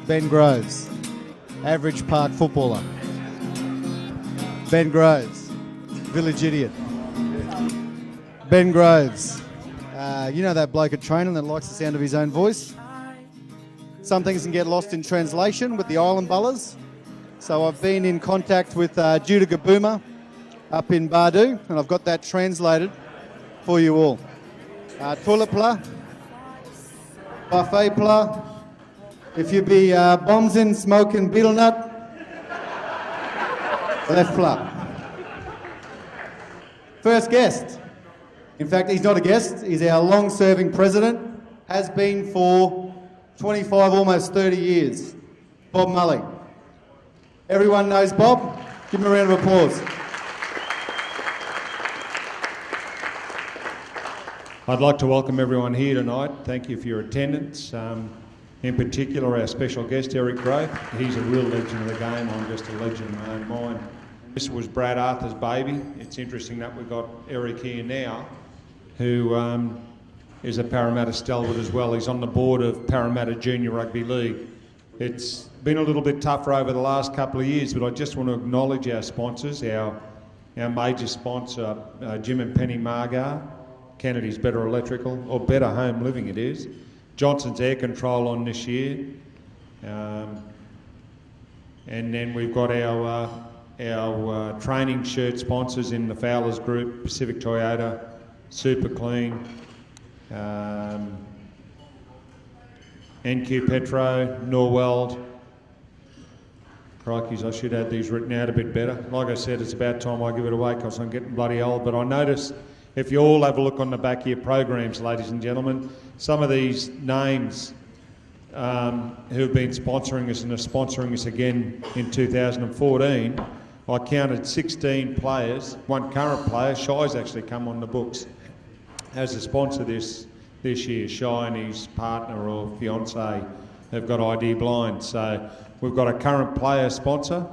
Ben Groves, average park footballer. Ben Groves, village idiot. Ben Groves, you know that bloke at training that likes the sound of his own voice? Some things can get lost in translation with the Island Bullers. So I've been in contact with Judah Gabooma up in Bardu, and I've got that translated for you all. Toilet pla, buffet pla, if you be bombs in smoking beetle nut, left pla. First guest. In fact, he's not a guest, he's our long-serving president, has been for 25, almost 30 years, Bob Mulley. Everyone knows Bob. Give him a round of applause. I'd like to welcome everyone here tonight. Thank you for your attendance. In particular, our special guest, Eric Grove. He's a real legend of the game. I'm just a legend in my own mind. This was Brad Arthur's baby. It's interesting that we've got Eric here now, who is a Parramatta stalwart as well. He's on the board of Parramatta Junior Rugby League. It's been a little bit tougher over the last couple of years, but I just want to acknowledge our sponsors, our major sponsor, Jim and Penny Margar, Kennedy's Better Electrical, or Better Home Living it is, Johnson's Air Control on this year, and then we've got our training shirt sponsors in the Fowlers Group, Pacific Toyota, Super Clean, NQ Petro, Norweld. Crikeys, I should have these written out a bit better. Like I said, it's about time I give it away because I'm getting bloody old. But I notice, if you all have a look on the back of your programs, ladies and gentlemen, some of these names who have been sponsoring us and are sponsoring us again in 2014, I counted 16 players, one current player. Shai's actually come on the books as a sponsor this year. Shai and his partner or fiancé have got ID Blind. So we've got a current player sponsor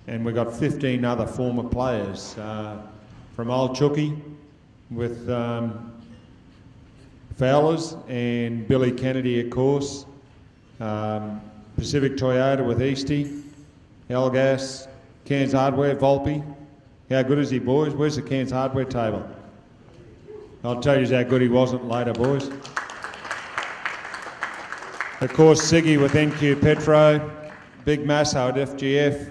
and we've got 15 other former players from Old Chookie with Fowlers and Billy Kennedy, of course, Pacific Toyota with Eastie, Elgas, Cairns Hardware, Volpe. How good is he, boys? Where's the Cairns Hardware table? I'll tell you how good he wasn't later, boys. Of course, Siggy with NQ Petro, Big Masso at FGF,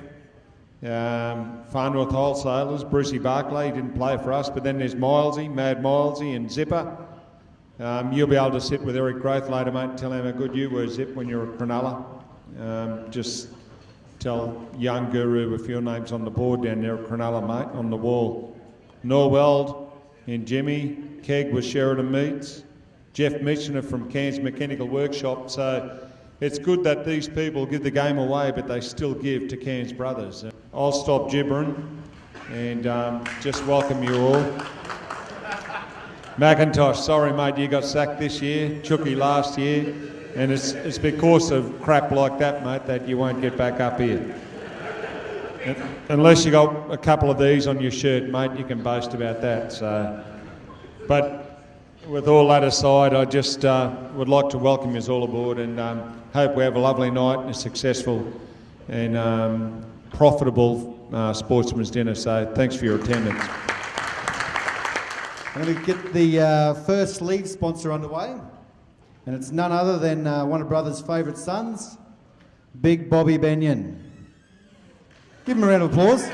Farnworth Wholesalers, Brucey Barclay, he didn't play for us, but then there's Milesy, Mad Milesy and Zipper. You'll be able to sit with Eric Growth later, mate, and tell him how good you were, Zip, when you were at Cronulla. Just tell young Guru with your names on the board down there at Cronulla, mate, on the wall. Norweld and Jimmy, Keg with Sheridan Meats, Jeff Mitchener from Cairns Mechanical Workshop. So it's good that these people give the game away, but they still give to Cairns Brothers. I'll stop gibbering and just welcome you all. McIntosh, sorry mate, you got sacked this year, Chookie last year, and it's because of crap like that, mate, that you won't get back up here. Unless you got a couple of these on your shirt, mate, you can boast about that. So, but with all that aside, I just would like to welcome you all aboard and hope we have a lovely night and a successful and profitable sportsman's dinner. So thanks for your attendance. I'm going to get the first lead sponsor underway, and it's none other than one of Brother's favourite sons, Big Bobby Benyon. Give him a round of applause.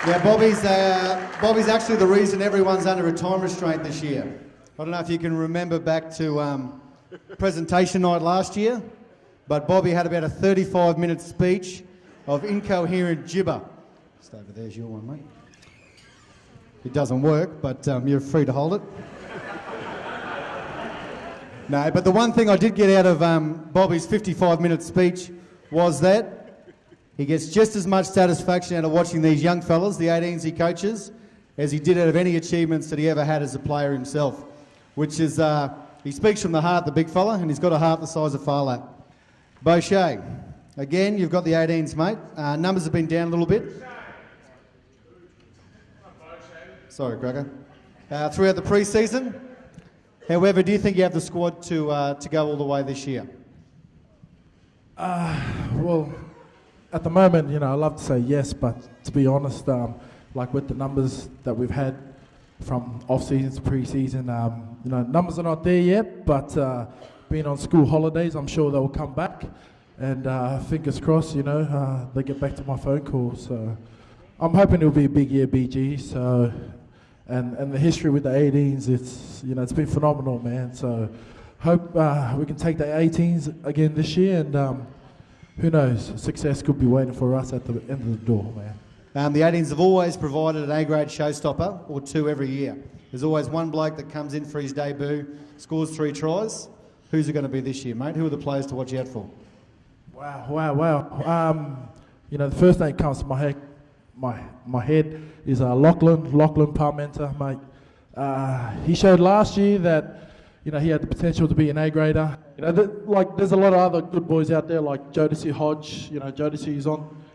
Yeah, Bobby's actually the reason everyone's under a time restraint this year. I don't know if you can remember back to presentation night last year, but Bobby had about a 35-minute speech of incoherent gibber. Just over there's your one, mate. It doesn't work, but you're free to hold it. No, but the one thing I did get out of Bobby's 55-minute speech was that he gets just as much satisfaction out of watching these young fellas, the 18s he coaches, as he did out of any achievements that he ever had as a player himself, which is, he speaks from the heart, the big fella, and he's got a heart the size of Farlap. Boucher, again, you've got the 18s, mate. Numbers have been down a little bit. Sorry, Cracker. Throughout the pre-season. However, do you think you have the squad to go all the way this year? Well, at the moment, I'd love to say yes, but to be honest, like with the numbers that we've had from off-season to pre-season, numbers are not there yet, but being on school holidays, I'm sure they'll come back, and fingers crossed, they get back to my phone calls. So I'm hoping it'll be a big year, BG. So, and the history with the 18s, it's been phenomenal, man. So hope we can take the 18s again this year, and who knows, success could be waiting for us at the end of the door, man. The 18s have always provided an A-grade showstopper or two every year. There's always one bloke that comes in for his debut, scores 3 tries. Who's it going to be this year, mate? Who are the players to watch out for? Wow. The first name comes to my head is Lachlan Parmenter, mate. He showed last year that he had the potential to be an A-grader. There's a lot of other good boys out there like Jodeci Hodge. Jodeci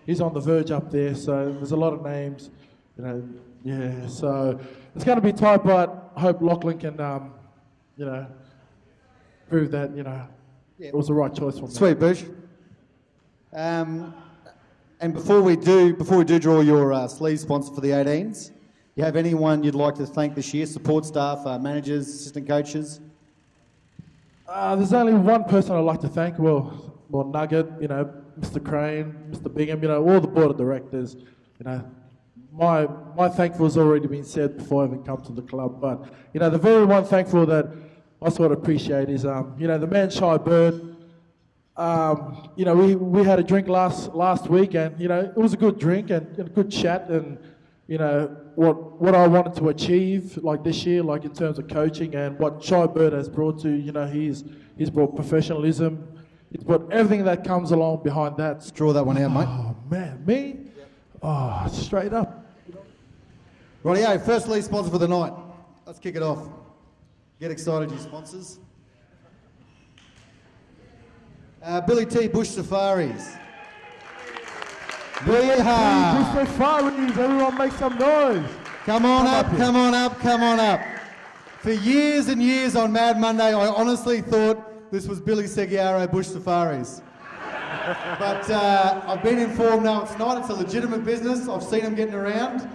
he's on the verge up there. So there's a lot of names. Yeah. So it's going to be tight, but I hope Lachlan can, prove that it was the right choice for me. Sweet, Bush. And before we do draw your sleeve sponsor for the 18s, you have anyone you'd like to thank this year? Support staff, managers, assistant coaches? There's only one person I'd like to thank. Well, Nugget, Mr. Crane, Mr. Bingham, all the board of directors. My thankful has already been said before I even come to the club. But the very one thankful that I sort of appreciate is the man Shy Bird. We had a drink last week, and it was a good drink and a good chat, and what I wanted to achieve like this year, like in terms of coaching, and what Shy Bird has brought to he's brought professionalism. It's brought everything that comes along behind that. Let's draw that one out, mate. Oh man, me? Yep. Oh, straight up. Rightio, first lead sponsor for the night. Let's kick it off. Get excited, you sponsors. Billy T. Bush Safaris. Bush Safaris, everyone make some noise. Come on up. For years and years on Mad Monday, I honestly thought this was Billy Seguiaro Bush Safaris. But I've been informed now it's not. It's a legitimate business. I've seen them getting around.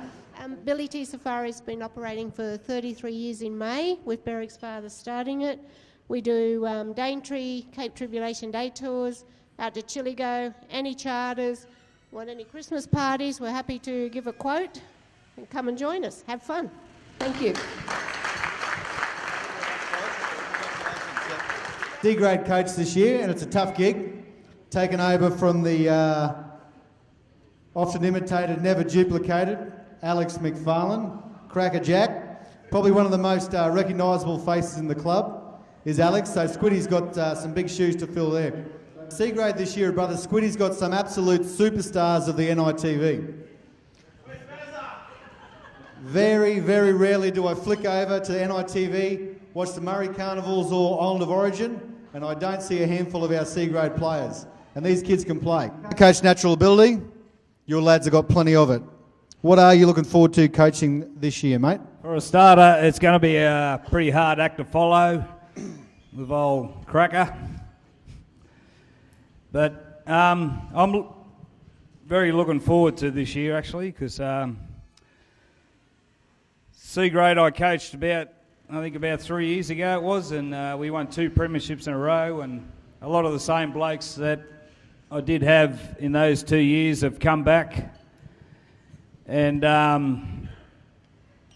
Billy T Safari's been operating for 33 years in May, with Berwick's father starting it. We do Daintree, Cape Tribulation Day tours, out to Chiligo, any charters, want any Christmas parties, we're happy to give a quote and come and join us. Have fun. Thank you. D-grade coach this year, and it's a tough gig. Taken over from the often imitated, never duplicated, Alex McFarlane, Cracker Jack. Probably one of the most recognisable faces in the club is Alex, so Squiddy's got some big shoes to fill there. C-grade this year, brother, Squiddy's got some absolute superstars of the NITV. Very, very rarely do I flick over to NITV, watch the Murray Carnivals or Island of Origin, and I don't see a handful of our C-grade players. And these kids can play. Coach natural ability, your lads have got plenty of it. What are you looking forward to coaching this year, mate? For a starter, it's going to be a pretty hard act to follow with old Cracker. But I'm very looking forward to this year, actually, because C-grade I coached about 3 years ago it was, and we won 2 premierships in a row, and a lot of the same blokes that I did have in those 2 years have come back. And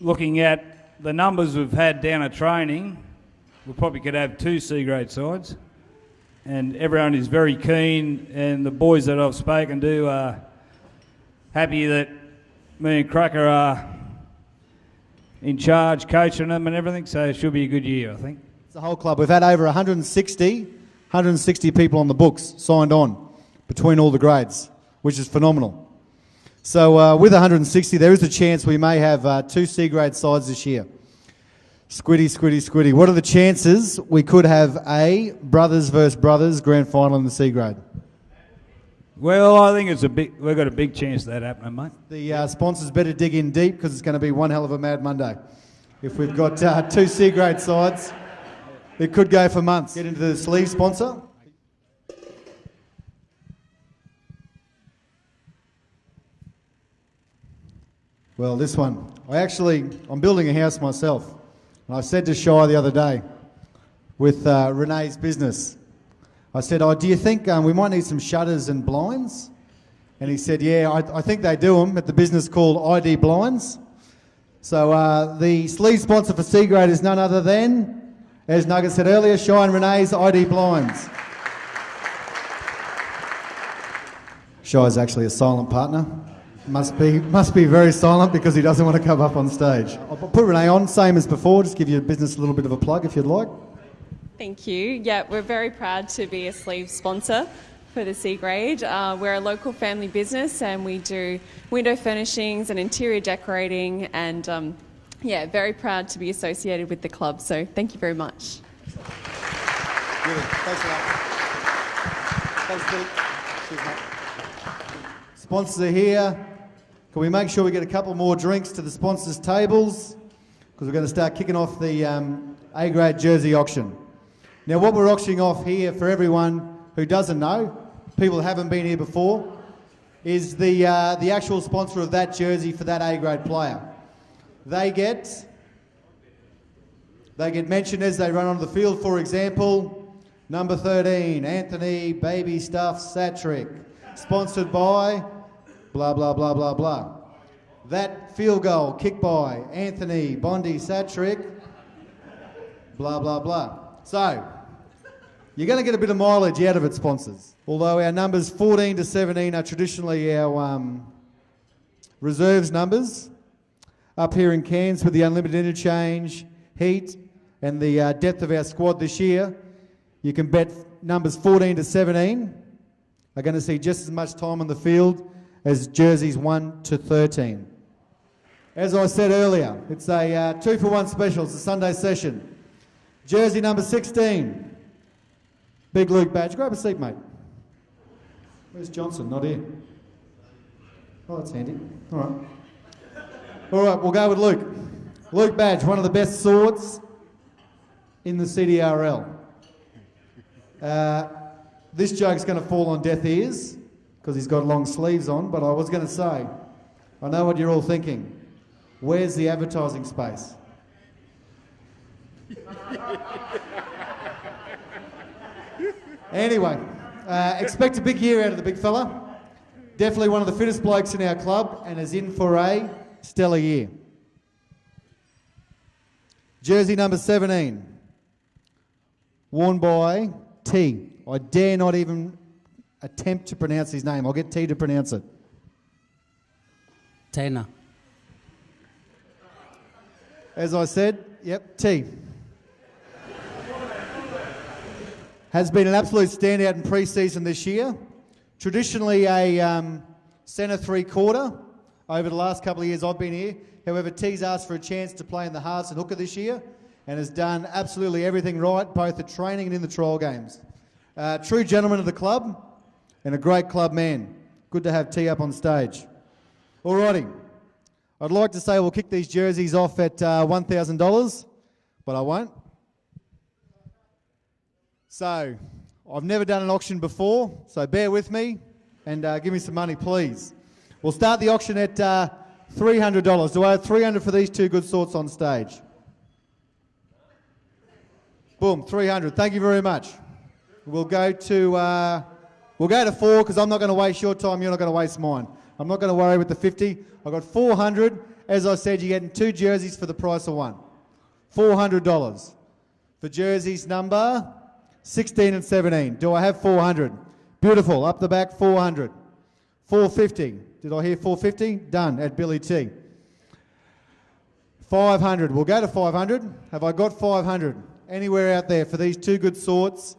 looking at the numbers we've had down at training, we probably could have 2 C-grade sides. And everyone is very keen, and the boys that I've spoken to are happy that me and Cracker are in charge, coaching them and everything, so it should be a good year, I think. It's the whole club. We've had over 160 people on the books signed on between all the grades, which is phenomenal. So with 160, there is a chance we may have 2 C-grade sides this year. Squiddy. What are the chances we could have a brothers versus brothers grand final in the C-grade? Well, I think we've got a big chance of that happening, mate. The sponsors better dig in deep because it's going to be one hell of a Mad Monday. If we've got 2 C-grade sides It could go for months. Get into the sleeve sponsor. Well, this one. I'm building a house myself. And I said to Shai the other day with Renee's business, I said, do you think we might need some shutters and blinds? And he said, yeah, I think they do them at the business called ID Blinds. So the sleeve sponsor for C-Grade is none other than, as Nugget said earlier, Shai and Renee's ID Blinds. Shai's actually a silent partner. Must be very silent because he doesn't want to come up on stage. I'll put Renee on, same as before, just give your business a little bit of a plug if you'd like. Thank you. Yeah, we're very proud to be a sleeve sponsor for the C-Grade. We're a local family business and we do window furnishings and interior decorating and very proud to be associated with the club. So thank you very much. Really, thanks for that. Thanks, Pete. Cheers, mate. Sponsors are here. Can we make sure we get a couple more drinks to the sponsors' tables? Because we're going to start kicking off the A-grade jersey auction. Now, what we're auctioning off here for everyone who doesn't know, people who haven't been here before, is the actual sponsor of that jersey for that A-grade player. They get mentioned as they run onto the field. For example, number 13, Anthony Baby Stuff Satrick, sponsored by blah, blah, blah, blah, blah. That field goal kicked by Anthony Bondi Satrick, blah, blah, blah. So, you're going to get a bit of mileage out of it, sponsors. Although our numbers 14 to 17 are traditionally our reserves numbers. Up here in Cairns with the unlimited interchange, heat, and the depth of our squad this year, you can bet numbers 14 to 17 are going to see just as much time on the field as jerseys 1 to 13. As I said earlier, it's a 2-for-1 special. It's a Sunday session. Jersey number 16, Big Luke badge. Grab a seat, mate. Where's Johnson? Not here. Oh, that's handy. All right. All right, we'll go with Luke. Luke badge, one of the best swords in the CDRL. This joke's going to fall on deaf ears because he's got long sleeves on, but I was going to say, I know what you're all thinking. Where's the advertising space? Anyway, expect a big year out of the big fella. Definitely one of the fittest blokes in our club and is in for a stellar year. Jersey number 17, worn by T. I dare not even attempt to pronounce his name. I'll get T to pronounce it. Tana. As I said, yep, T. Has been an absolute standout in pre-season this year. Traditionally a centre three-quarter over the last couple of years I've been here. However, T's asked for a chance to play in the halves and hooker this year and has done absolutely everything right, both at training and in the trial games. True gentleman of the club and a great club man. Good to have T up on stage. Alrighty. I'd like to say we'll kick these jerseys off at $1,000, but I won't. So, I've never done an auction before, so bear with me and give me some money, please. We'll start the auction at $300. Do I have $300 for these two good sorts on stage? Boom, $300. Thank you very much. We'll go to 4 because I'm not going to waste your time. You're not going to waste mine. I'm not going to worry with the 50. I've got $400. As I said, you're getting 2 jerseys for the price of 1. $400 for jerseys number 16 and 17. Do I have 400? Beautiful. Up the back, 400. 450. Did I hear 450? Done at Billy T. 500. We'll go to 500. Have I got 500? Anywhere out there for these two good sorts?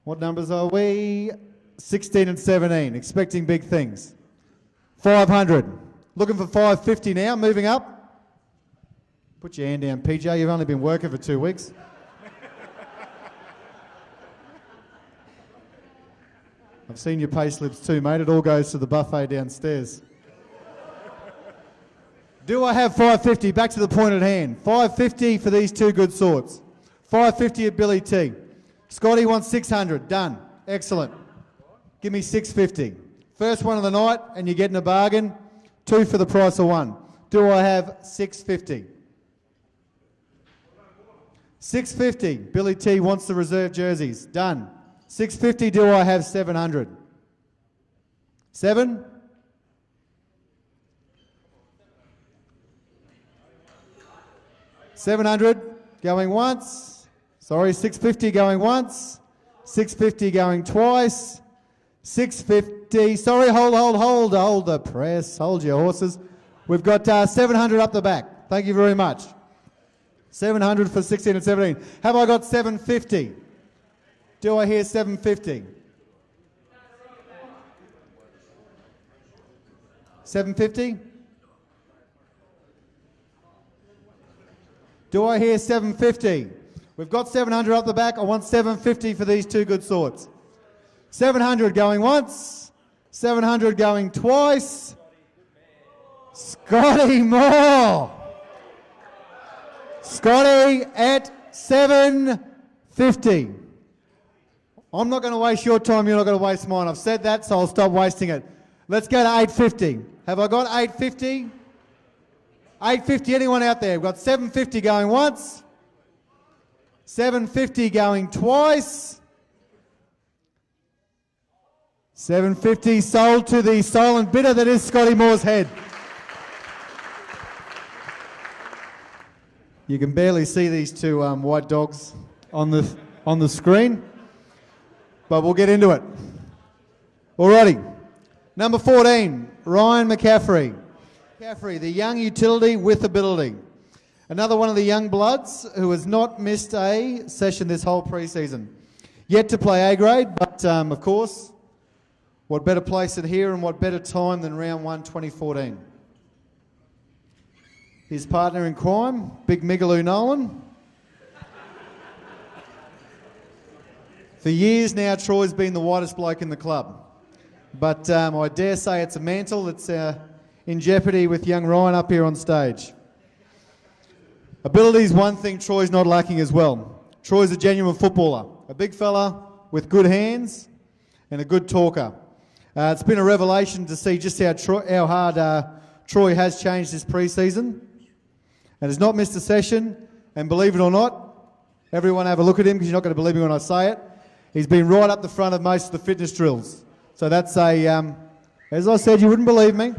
What numbers are we? 16 and 17. Expecting big things. 500. Looking for 550 now. Moving up. Put your hand down, PJ. You've only been working for 2 weeks. I've seen your pay slips too, mate. It all goes to the buffet downstairs. Do I have 550? Back to the point at hand. 550 for these two good sorts. 550 at Billy T. Scotty wants 600. Done. Excellent. Give me 650. First one of the night, and you're getting a bargain. 2 for the price of 1. Do I have 650? 650. Billy T wants the reserve jerseys. Done. 650. Do I have 700? 7? $700 going once. Sorry, 650 going once. 650 going twice. 650. Sorry, hold the press. Hold your horses. We've got 700 up the back. Thank you very much. 700 for 16 and 17. Have I got 750? Do I hear 750? 750? Do I hear 750? We've got 700 up the back. I want 750 for these two good sorts. 700 going once. 700 going twice. Scotty Moore. Scotty at 750. I'm not going to waste your time. You're not going to waste mine. I've said that, so I'll stop wasting it. Let's go to 850. Have I got 850? 850, anyone out there? We've got 750 going once. 750 going twice. 750 sold to the silent bidder that is Scotty Moore's head. You can barely see these two white dogs on the screen, but we'll get into it. Alrighty, number 14, Ryan McCaffrey. McCaffrey, the young utility with ability. Another one of the young bloods who has not missed a session this whole pre-season. Yet to play A grade, but of course, what better place than here and what better time than round 1 2014. His partner in crime, Big Migaloo Nolan. For years now, Troy's been the whitest bloke in the club. But I dare say it's a mantle that's in jeopardy with young Ryan up here on stage. Ability's one thing Troy's not lacking as well. Troy's a genuine footballer, a big fella with good hands and a good talker. It's been a revelation to see just how hard Troy has changed this pre-season and has not missed a session. And believe it or not, everyone have a look at him because you're not going to believe me when I say it. He's been right up the front of most of the fitness drills. So that's as I said, you wouldn't believe me.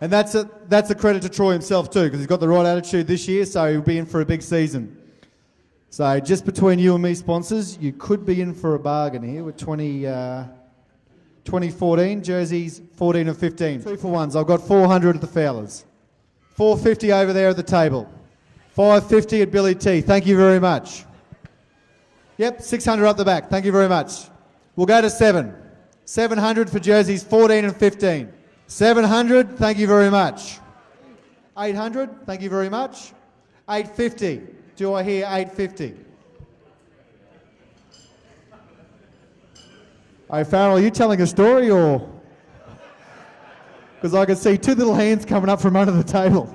And that's a credit to Troy himself too, because he's got the right attitude this year, so he'll be in for a big season. So just between you and me, sponsors, you could be in for a bargain here with 2014 jerseys, 14 and 15. 2 for 1s. I've got 400 at the Fowlers. 450 over there at the table. 550 at Billy T. Thank you very much. Yep, 600 up the back. Thank you very much. We'll go to 7. 700 for jerseys, 14 and 15. 700, thank you very much. 800, thank you very much. 850, do I hear 850? Hey Farrell, are you telling a story or? Because I can see 2 little hands coming up from under the table.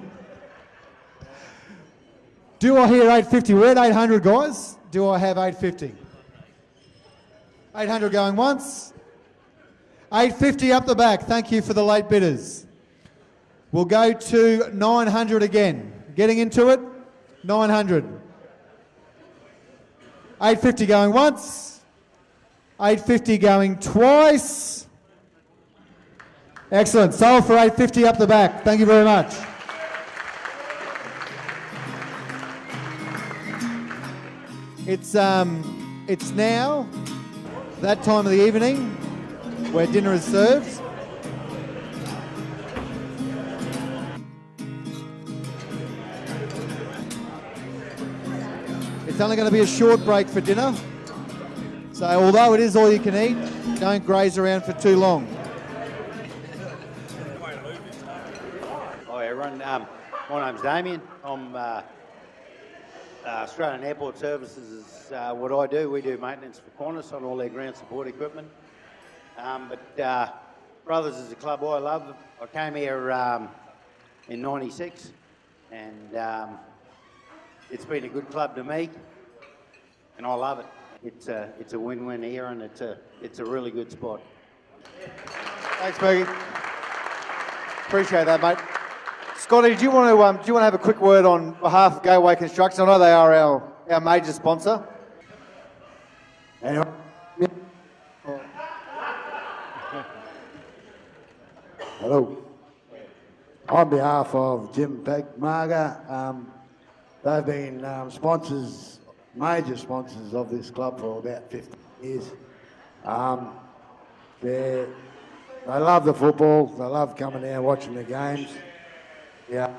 Do I hear 850? We're at 800, guys. Do I have 850? 800 going once. 850 up the back. Thank you for the late bidders. We'll go to 900 again. Getting into it. 900. 850 going once. 850 going twice. Excellent. Sold for 850 up the back. Thank you very much. It's now that time of the evening where dinner is served. It's only going to be a short break for dinner. So although it is all you can eat, don't graze around for too long. Hi everyone, my name's Damien. I'm Australian Airport Services is what I do. We do maintenance for Qantas on all their ground support equipment. But Brothers is a club I love. I came here in '96 and it's been a good club to me, and I love it. It's a win-win here, and it's a really good spot. Thanks, Bergie. Appreciate that, mate. Scotty, do you want to have a quick word on behalf of Gateway Construction? I know they are our major sponsor. Anyway. Hello. On behalf of Jim Peck Marga, they've been major sponsors of this club for about 50 years. They love the football, they love coming down watching the games. Yeah.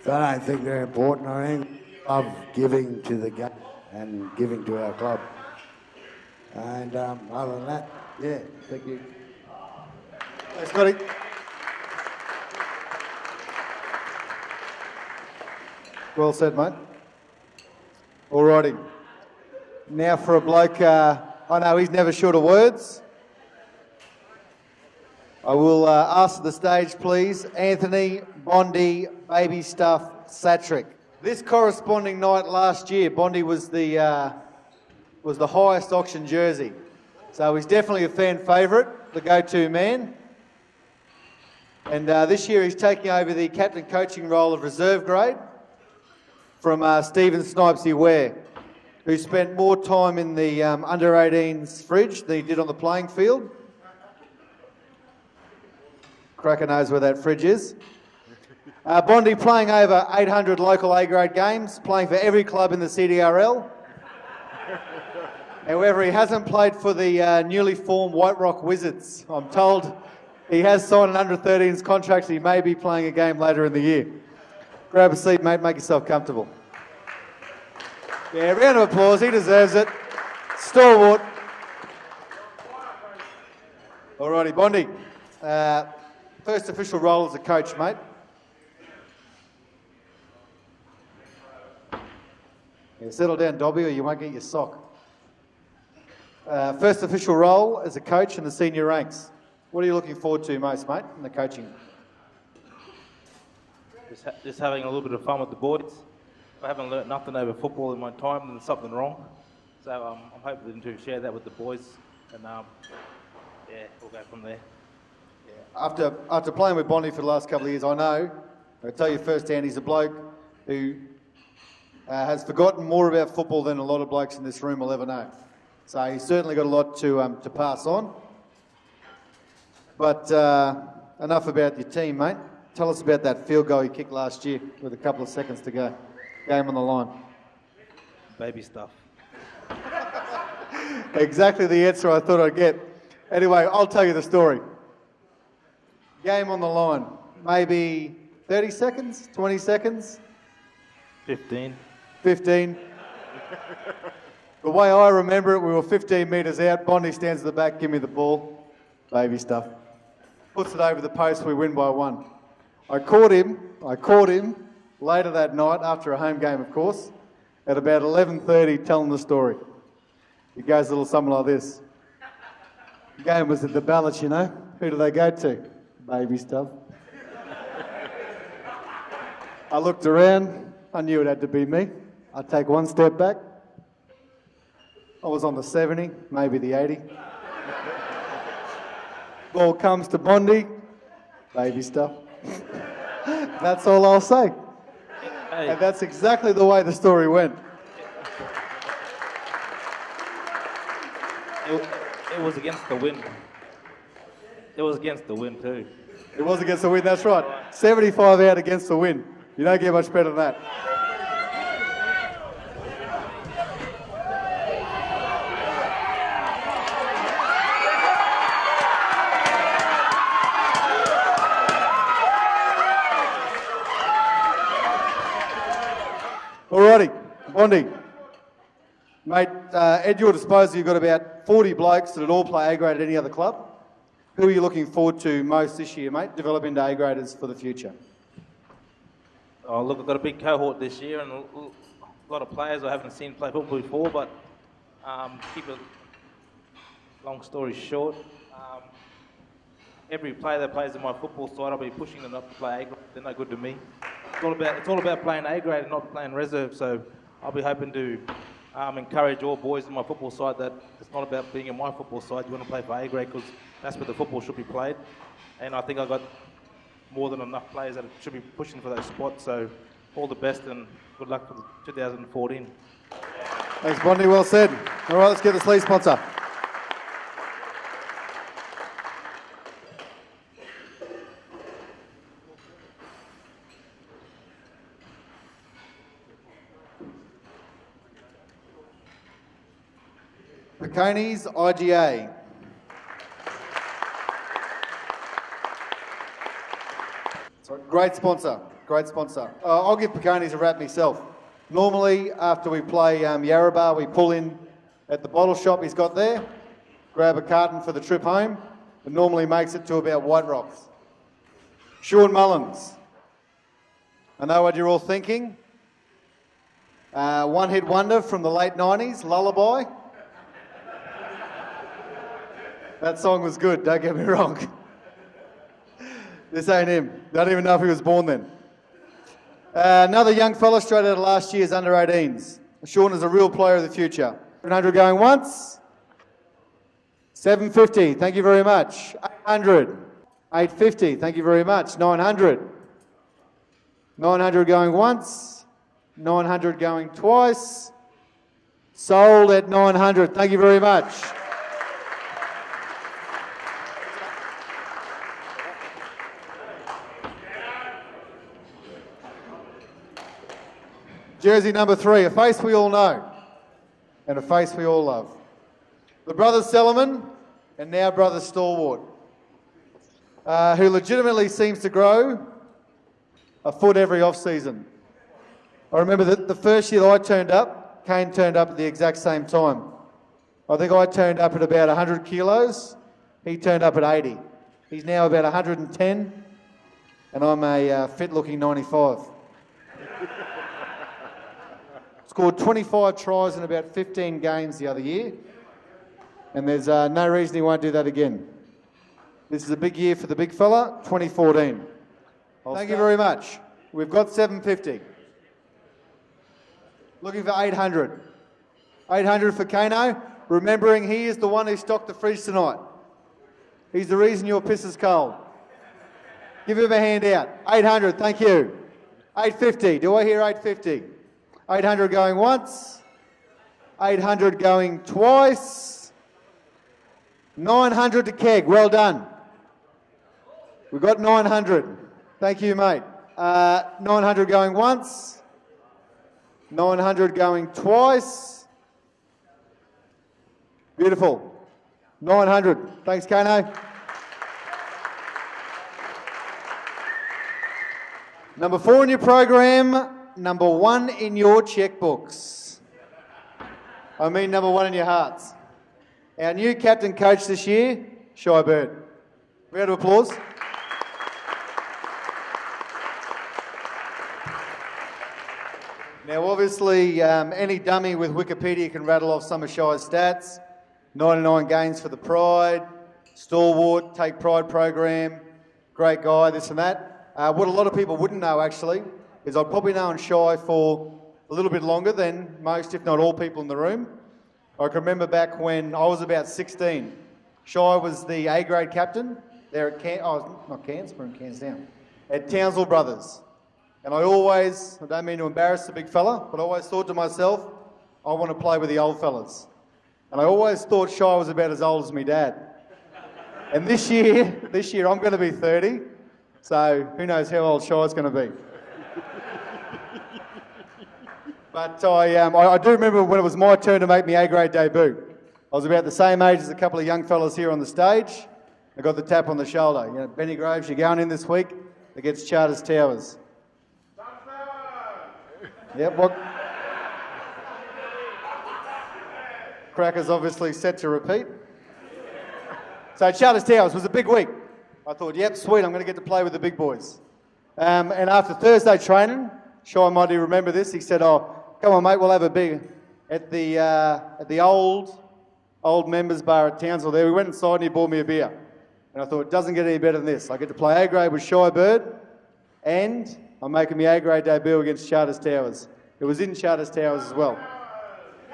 They don't think they're important or anything. Love giving to the game and giving to our club. And other than that, yeah, thank you. Thanks, Scotty. Well said, mate. Alrighty. Now for a bloke, I know he's never short of words. I will ask the stage, please, Anthony Bondi Baby Stuff Satrick. This corresponding night last year, Bondi was the highest auction jersey. So he's definitely a fan favourite, the go-to man. And this year he's taking over the captain coaching role of reserve grade from Stephen Snipesy Ware, who spent more time in the under-18s fridge than he did on the playing field. Cracker knows where that fridge is. Bondi playing over 800 local A-grade games, playing for every club in the CDRL. However, he hasn't played for the newly formed White Rock Wizards. I'm told he has signed an under-13s contract, so he may be playing a game later in the year. Grab a seat, mate, make yourself comfortable. Yeah, round of applause, he deserves it. Stalwart. Alrighty, Bondi. First official role as a coach, mate. Yeah, settle down, Dobby, or you won't get your sock. First official role as a coach in the senior ranks. What are you looking forward to most, mate, in the coaching? Just having a little bit of fun with the boys. If I haven't learnt nothing over football in my time, then there's something wrong. So I'm hoping to share that with the boys, and yeah, we'll go from there. Yeah. After playing with Bondi for the last couple of years, I know, I'll tell you firsthand, he's a bloke who has forgotten more about football than a lot of blokes in this room will ever know. So he's certainly got a lot to pass on. But enough about your team, mate. Tell us about that field goal you kicked last year with a couple of seconds to go. Game on the line. Baby stuff. Exactly the answer I thought I'd get. Anyway, I'll tell you the story. Game on the line. Maybe 30 seconds? 20 seconds? 15. 15. The way I remember it, we were 15 metres out. Bondi stands at the back, give me the ball. Baby stuff. Puts it over the post, we win by 1. I caught him later that night, after a home game, of course, at about 11:30, telling the story. It goes a little something like this. The game was at the Ballots, you know. Who do they go to? Baby stuff. I looked around. I knew it had to be me. I take one step back. I was on the 70, maybe the 80. Ball comes to Bondi. Baby stuff. That's all I'll say. Hey. And that's exactly the way the story went. It was against the wind. It was against the wind too. It was against the wind, that's right. 75 out against the wind. You don't get much better than that. Alrighty, Bondi. Mate, at your disposal, you've got about 40 blokes that all play A-grade at any other club. Who are you looking forward to most this year, mate, develop into A-graders for the future? Oh, look, I've got a big cohort this year and a lot of players I haven't seen play football before, but keep it long story short, every player that plays in my football side, I'll be pushing them up to play A-grade. They're no good to me. it's all about playing A grade and not playing reserve. So I'll be hoping to encourage all boys in my football side that it's not about being in my football side. You want to play for A grade because that's where the football should be played. And I think I've got more than enough players that should be pushing for those spots. So all the best and good luck for 2014. Thanks, Bondi. Well said. All right, let's get the sleeve sponsor. Piconi's IGA. So, great sponsor, great sponsor. I'll give Piconi's a wrap myself. Normally, after we play Yarrabah, we pull in at the bottle shop he's got there, grab a carton for the trip home. It normally makes it to about White Rocks. Sean Mullins. I know what you're all thinking. One-hit wonder from the late 90s, Lullaby. That song was good, don't get me wrong. This ain't him. Don't even know if he was born then. Another young fella straight out of last year's under-18s. Sean is a real player of the future. 700 going once. 750, thank you very much. 800. 850, thank you very much. 900. 900 going once. 900 going twice. Sold at 900, thank you very much. Jersey number 3, a face we all know and a face we all love. The brothers Sellerman and now brother Stalwart, who legitimately seems to grow a foot every off-season. I remember that the first year that I turned up, Kane turned up at the exact same time. I think I turned up at about 100 kilos. He turned up at 80. He's now about 110 and I'm a fit-looking 95. Scored 25 tries in about 15 games the other year, and there's no reason he won't do that again. This is a big year for the big fella, 2014. Thank you very much. We've got 750. Looking for 800. 800 for Kano, remembering he is the one who stocked the fridge tonight. He's the reason your piss is cold. Give him a hand out. 800, thank you. 850, do I hear 850? 800 going once, 800 going twice, 900 to Keg, well done. We've got 900, thank you mate. 900 going once, 900 going twice, beautiful. 900, thanks Kano. Number 4 in your program, number 1 in your checkbooks. I mean number 1 in your hearts. Our new captain coach this year, Shy Bird. Round of applause. Now obviously any dummy with Wikipedia can rattle off some of Shy's stats. 99 games for the Pride, Stalwart, Take Pride program, great guy, this and that. What a lot of people wouldn't know actually is I've probably known Shy for a little bit longer than most, if not all, people in the room. I can remember back when I was about 16. Shy was the A-grade captain there at not Cairns, we're in Cairns now, at Townsville Brothers. And I don't mean to embarrass the big fella, but I always thought to myself, I want to play with the old fellas. And I always thought Shy was about as old as my dad. And this year I'm going to be 30, so who knows how old Shy's going to be. But I do remember when it was my turn to make my A-grade debut. I was about the same age as a couple of young fellas here on the stage. I got the tap on the shoulder. You know, Benny Groves, you're going in this week against Charters Towers. Yep, what? Cracker's obviously set to repeat. So Charters Towers was a big week. I thought, yep, sweet, I'm going to get to play with the big boys. And after Thursday training, Shy might remember this, he said, oh, come on mate, we'll have a beer at the old members bar at Townsville there. We went inside and he bought me a beer. And I thought, it doesn't get any better than this. I get to play A-grade with Shy Bird and I'm making my A-grade debut against Charters Towers. It was in Charters Towers as well.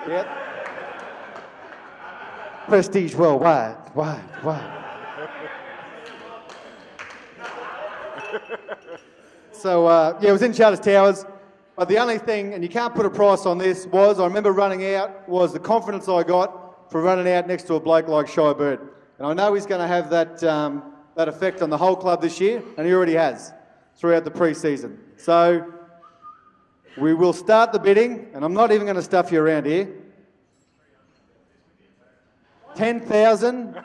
Yep. Prestige worldwide, wide. So, yeah, it was in Charters Towers. But the only thing, and you can't put a price on this, was I remember running out, was the confidence I got for running out next to a bloke like Shy Bird. And I know he's going to have that, that effect on the whole club this year, and he already has throughout the pre-season. So we will start the bidding, and I'm not even going to stuff you around here. 10,000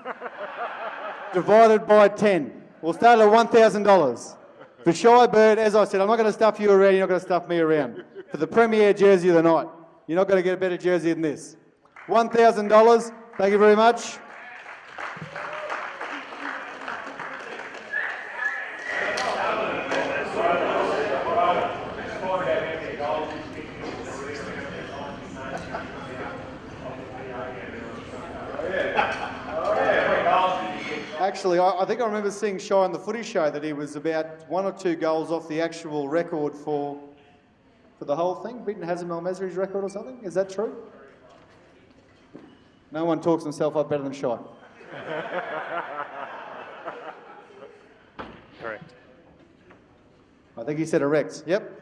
divided by 10. We'll start at $1,000. For Shy Bird, as I said, I'm not going to stuff you around, you're not going to stuff me around. For the premier jersey of the night, you're not going to get a better jersey than this. $1,000, thank you very much. Actually, I think I remember seeing Shy on the footy show that he was about 1 or 2 goals off the actual record for the whole thing, beating Hazem El Mesri's record or something. Is that true? No one talks himself up better than Shy. Correct. I think he said erect. Yep.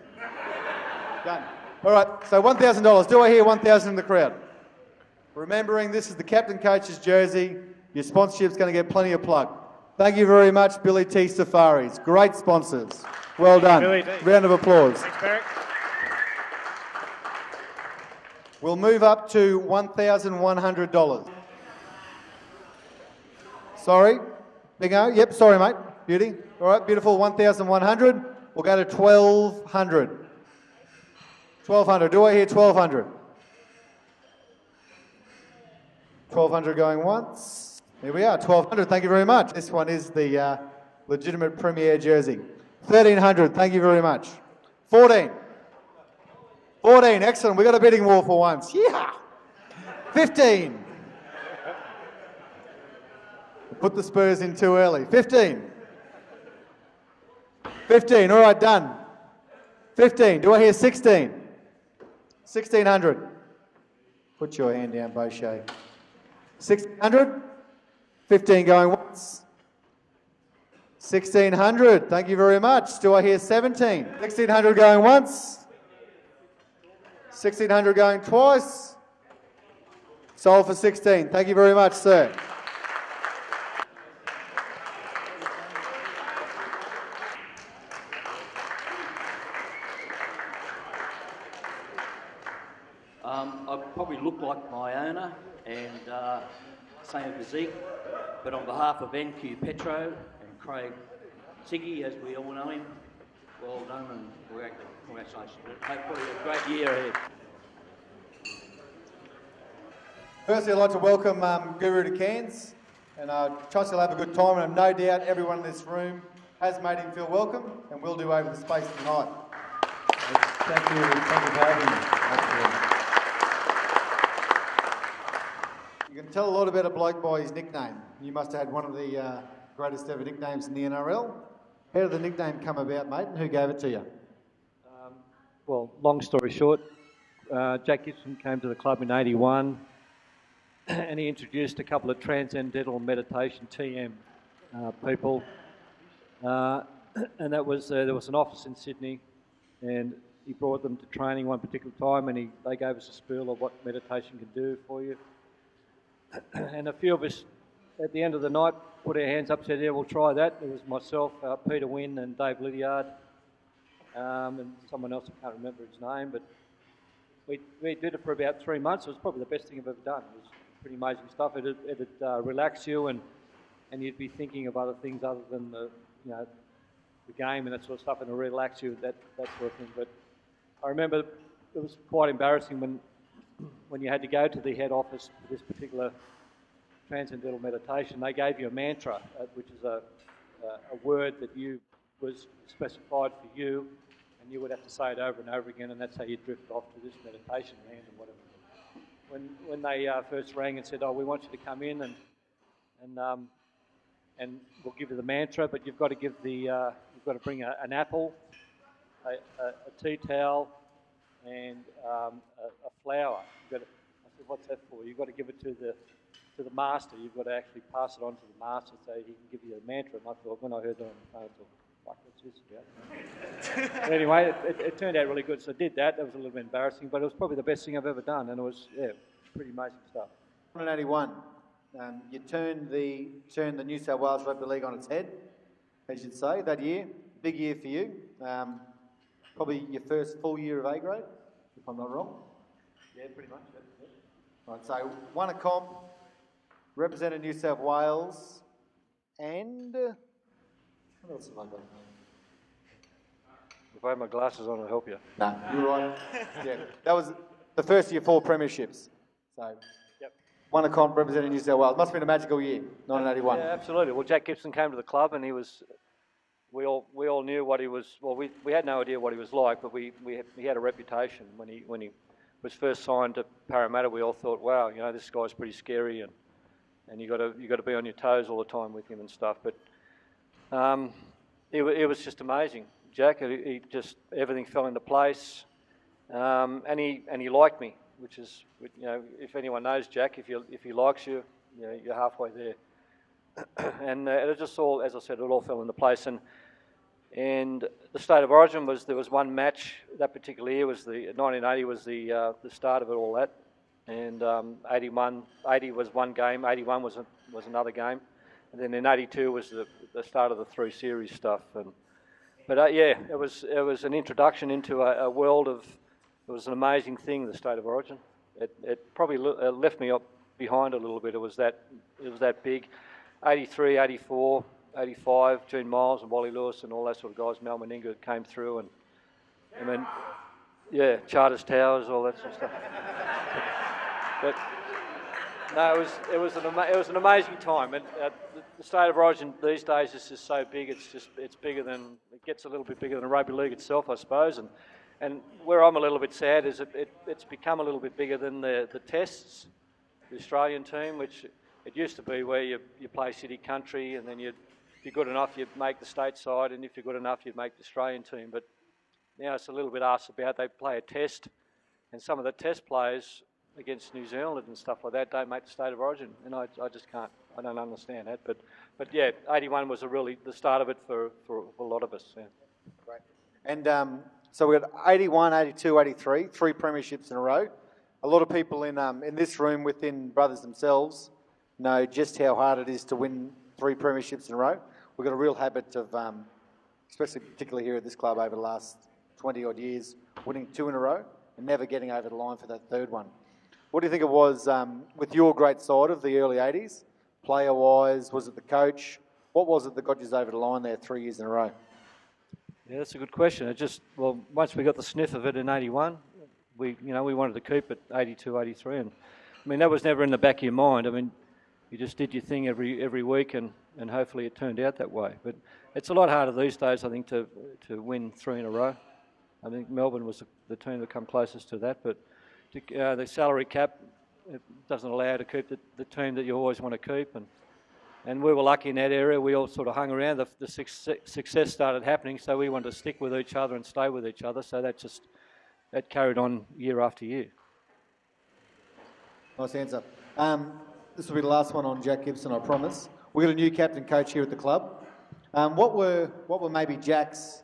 Done. All right, so $1,000. Do I hear 1,000 in the crowd? Remembering this is the captain coach's jersey. Your sponsorship's going to get plenty of plug. Thank you very much, Billy T Safaris. Great sponsors. Well done. Billy T. Round of applause. Thanks, Barrick. We'll move up to $1,100. Sorry. Bingo. Yep, sorry, mate. Beauty. All right, beautiful. 1,100. We'll go to 1,200. 1,200. Do I hear 1,200? 1,200 going once. Here we are, 1,200. Thank you very much. This one is the legitimate premier jersey. 1,300. Thank you very much. 14. 14. Excellent. We got a bidding war for once. Yeah. 15. Put the Spurs in too early. 15. 15. All right, done. 15. Do I hear 16? 1,600. Put your hand down, Beauchet. 1,600. 15 going once. 1,600. Thank you very much. Do I hear 17? 1,600 going once. 1,600 going twice. Sold for 16. Thank you very much, sir. I probably look like my owner and same physique, but on behalf of NQ Petro and Craig Siggy, as we all know him, well done and congratulations. Hopefully a great year ahead. Firstly, I'd like to welcome Guru to Cairns, and I trust you'll have a good time, and no doubt everyone in this room has made him feel welcome, and will do over the space tonight. Thank you for having me. You can tell a lot about a bloke by his nickname. You must have had one of the greatest ever nicknames in the NRL. How did the nickname come about, mate, and who gave it to you? Well, long story short, Jack Gibson came to the club in '81 and he introduced a couple of transcendental meditation TM people. And that was, there was an office in Sydney and he brought them to training one particular time and they gave us a spiel of what meditation can do for you. And a few of us at the end of the night put our hands up and said, yeah, we'll try that. It was myself, Peter Wynn and Dave Lydiard, and someone else, I can't remember his name, but we did it for about 3 months. It was probably the best thing I've ever done. It was pretty amazing stuff. It'd relax you and you'd be thinking of other things other than the game and that sort of stuff, and it'd relax you, that sort of thing. But I remember it was quite embarrassing when you had to go to the head office for this particular transcendental meditation. They gave you a mantra, which is a word that was specified for you, and you would have to say it over and over again, and that's how you drift off to this meditation land and whatever. When they first rang and said, "Oh, we want you to come in and we'll give you the mantra, but you've got to give you've got to bring an apple, a tea towel and a flower. I said, what's that for? You've got to give it to the master. You've got to actually pass it on to the master so he can give you a mantra. And I thought, when I heard that on the phone, I thought, fuck, what's this about? But anyway, it turned out really good. So I did that. That was a little bit embarrassing, but it was probably the best thing I've ever done. And it was, pretty amazing stuff. 1981, you turned the New South Wales Rugby League on its head, as you'd say, that year. Big year for you. Probably your first full year of A grade, if I'm not wrong. Yeah, pretty much. Yeah. Right, so won a comp, represented New South Wales, and what else have I got? If I had my glasses on, I'll help you. No, you're right. Yeah, that was the first year 4 premierships. So, yep. Won a comp, represented New South Wales. Must have been a magical year, 1981. Yeah, absolutely. Well, Jack Gibson came to the club, and we all knew what he was. Well, we had no idea what he was like, but he had a reputation when he was first signed to Parramatta. We all thought, wow, this guy's pretty scary, and you got to be on your toes all the time with him and stuff. But it was just amazing, Jack. He just everything fell into place, and he liked me, which is, if anyone knows Jack, if he likes you, you're halfway there. And it just all, as I said, it all fell into place. And the State of Origin there was one match that particular year. 1980 was the start of it all that, and 80 was one game, 81 was another game, and then in 82 was the start of the 3 series stuff. But it was an introduction into a world of. It was an amazing thing, the State of Origin. It probably left me up behind a little bit. It was that big. 83, 84, 85, Gene Miles and Wally Lewis and all that sort of guys, Mal Meninga came through, and Charters Towers, all that sort of stuff. But no, it was an amazing time, and the State of Origin these days is just so big. It gets a little bit bigger than rugby league itself, I suppose, and where I'm a little bit sad is it's become a little bit bigger than the tests, the Australian team, which. It used to be where you play city country, and then if you're good enough, you'd make the state side, and if you're good enough, you'd make the Australian team. But now it's a little bit asked about. They play a test, and some of the test players against New Zealand and stuff like that don't make the State of Origin, and I just can't. I don't understand that. But yeah, 81 was the start of it for a lot of us. Yeah. Great. And so we got 81, 82, 83, 3 premierships in a row. A lot of people in this room within Brothers themselves know just how hard it is to win 3 premierships in a row. We've got a real habit of, especially particularly here at this club over the last 20 odd years, winning 2 in a row and never getting over the line for that 3rd one. What do you think it was with your great side of the early 80s, player-wise? Was it the coach? What was it that got you over the line there 3 years in a row? Yeah, that's a good question. Once we got the sniff of it in 81, we wanted to keep it 82, 83, and I mean that was never in the back of your mind. I mean. You just did your thing every week, and hopefully it turned out that way. But it's a lot harder these days, I think, to win 3 in a row. I think Melbourne was the team that come closest to that. But the salary cap it doesn't allow you to keep the team that you always want to keep. And we were lucky in that area. We all sort of hung around. The success started happening, so we wanted to stick with each other and stay with each other. So that carried on year after year. Nice answer. This will be the last one on Jack Gibson, I promise. We've got a new captain coach here at the club. What were maybe Jack's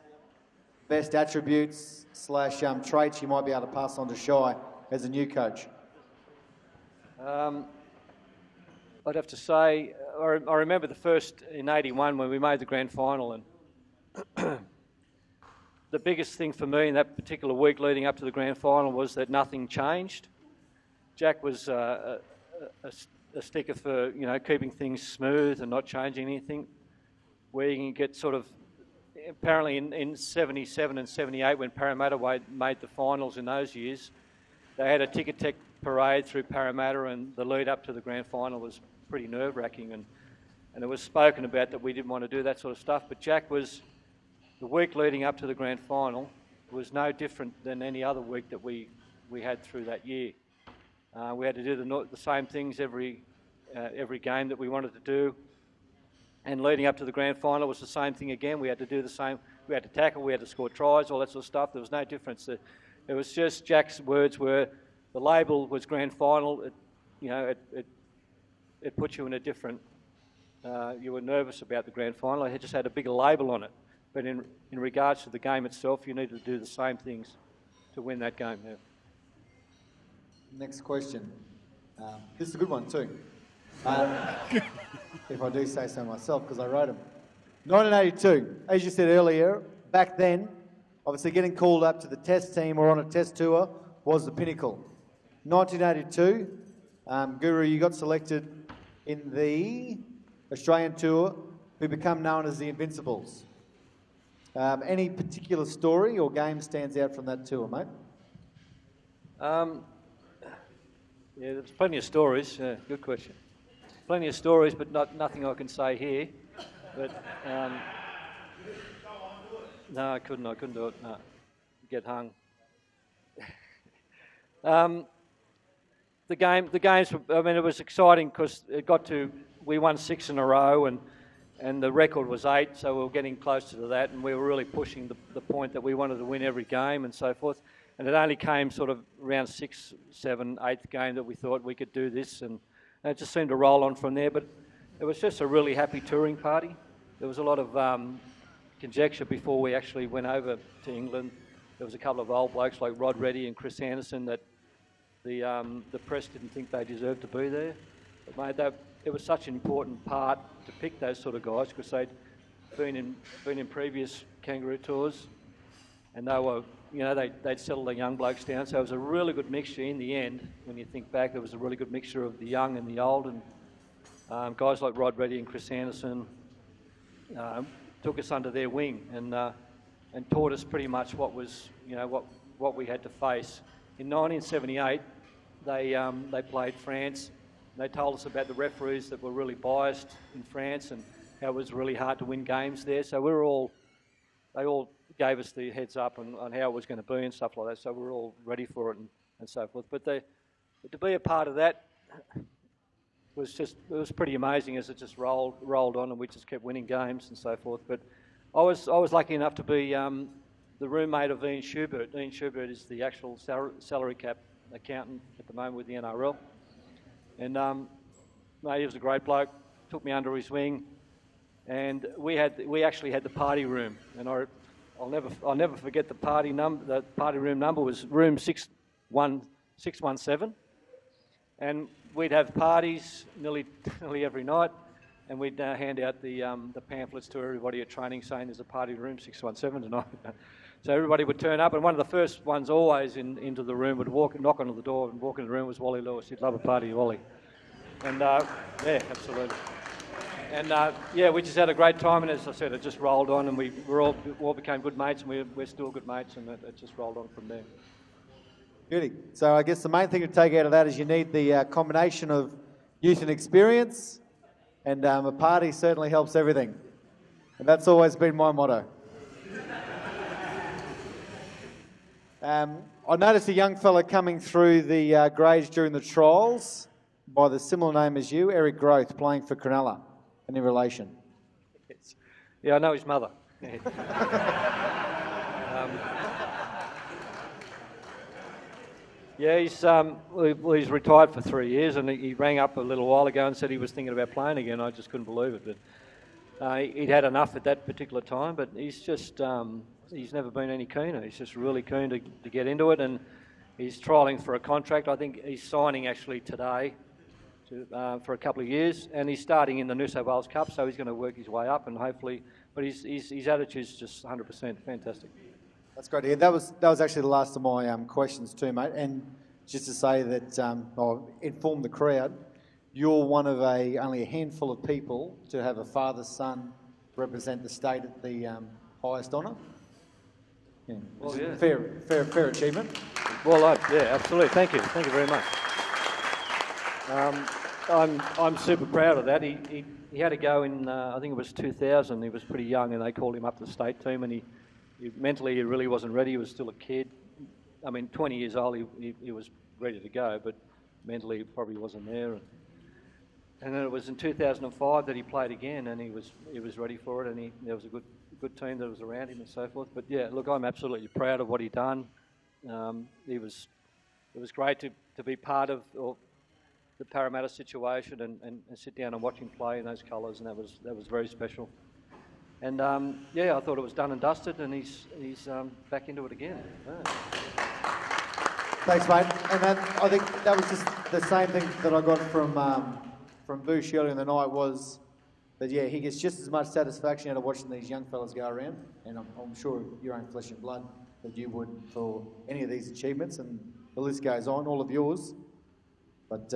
best attributes / traits you might be able to pass on to Shai as a new coach? I'd have to say, I remember the first in 81 when we made the grand final, and the biggest thing for me in that particular week leading up to the grand final was that nothing changed. Jack was a sticker for keeping things smooth and not changing anything. Where you can get sort of apparently in 77 and 78 when Parramatta made the finals in those years, they had a ticket tech parade through Parramatta, and the lead up to the grand final was pretty nerve-wracking, and it was spoken about that we didn't want to do that sort of stuff. But Jack was the week leading up to the grand final was no different than any other week that we had through that year. We had to do the same things every game that we wanted to do, and leading up to the grand final was the same thing again. We had to do the we had to tackle, we had to score tries, all that sort of stuff. There was no difference. It was just Jack's words were, the label was grand final. It put you in a different. You were nervous about the grand final. It just had a bigger label on it. But in regards to the game itself, you needed to do the same things to win that game. Yeah. Next question. This is a good one too. If I do say so myself, because I wrote them. 1982, as you said earlier, back then, obviously getting called up to the test team or on a test tour was the pinnacle. 1982, Guru, you got selected in the Australian tour, who become known as the Invincibles. Any particular story or game stands out from that tour, mate? Yeah, there's plenty of stories. Good question. Plenty of stories, but nothing I can say here. But no, I couldn't do it. No, get hung. The games. I mean, it was exciting because we won 6 in a row, and the record was 8, so we were getting closer to that, and we were really pushing the point that we wanted to win every game and so forth. And it only came sort of around 6th, 7th, 8th game that we thought we could do this, and it just seemed to roll on from there. But it was just a really happy touring party. There was a lot of conjecture before we actually went over to England. There was a couple of old blokes like Rod Reddy and Chris Anderson that the press didn't think they deserved to be there. But mate, it was such an important part to pick those sort of guys because they'd been in previous kangaroo tours, and they were, they'd settled the young blokes down. So it was a really good mixture in the end. When you think back, it was a really good mixture of the young and the old, and guys like Rod Reddy and Chris Anderson took us under their wing and taught us pretty much what was, what we had to face. In 1978, they played France. They told us about the referees that were really biased in France and how it was really hard to win games there. So they all gave us the heads up on how it was going to be and stuff like that. So we were all ready for it and so forth. But to be a part of that it was pretty amazing as it just rolled on and we just kept winning games and so forth. But I was lucky enough to be the roommate of Ian Schubert. Ian Schubert is the actual salary cap accountant at the moment with the NRL. And mate, he was a great bloke, took me under his wing, and we actually had the party room, and I'll never forget the party number. The party room number was room 617, and we'd have parties nearly every night, and we'd knock out the pamphlets to everybody at training saying there's a party room 617 tonight. So everybody would turn up, and one of the first ones always into the room would knock on the door and walk in the room was Wally Lewis. He'd love a party, Wally. And yeah, absolutely. And yeah, we just had a great time, and as I said, it just rolled on, and we all became good mates, and we're still good mates, and it just rolled on from there. Beauty. So I guess the main thing to take out of that is you need the combination of youth and experience, and a party certainly helps everything. And that's always been my motto. I noticed a young fella coming through the grades during the trials by the similar name as you, Eric Groth, playing for Cronulla. Any relation? Yes. Yeah, I know his mother. Yeah, he's retired for 3 years, and he rang up a little while ago and said he was thinking about playing again. I just couldn't believe it. But he'd had enough at that particular time, but he's just... he's never been any keener. He's just really keen to get into it, and he's trialling for a contract. I think he's signing actually today for a couple of years, and he's starting in the New South Wales Cup, so he's going to work his way up, and hopefully, but his attitude's just 100% fantastic. That's great to hear. That was actually the last of my questions too, mate. And just to say that, I'll inform the crowd, you're one of only a handful of people to have a father-son represent the state at the highest honour. Yeah. Well, yeah. Fair achievement. Well, yeah, absolutely. Thank you very much. I'm super proud of that. He had to go in. I think it was 2000. He was pretty young, and they called him up to the state team. And he mentally he really wasn't ready. He was still a kid. I mean, 20 years old. He was ready to go, but mentally he probably wasn't there. And then it was in 2005 that he played again, and he was ready for it. And there was a good team that was around him and so forth. But yeah, look, I'm absolutely proud of what he done. It was great to be part of the Parramatta situation and sit down and watch him play in those colours, and that was very special. And I thought it was done and dusted, and he's back into it again. Yeah. Thanks, mate. And then I think that was just the same thing that I got from Boosh earlier in the night was that, yeah, he gets just as much satisfaction out of watching these young fellas go around, and I'm sure your own flesh and blood that you would for any of these achievements, and the list goes on, all of yours. But,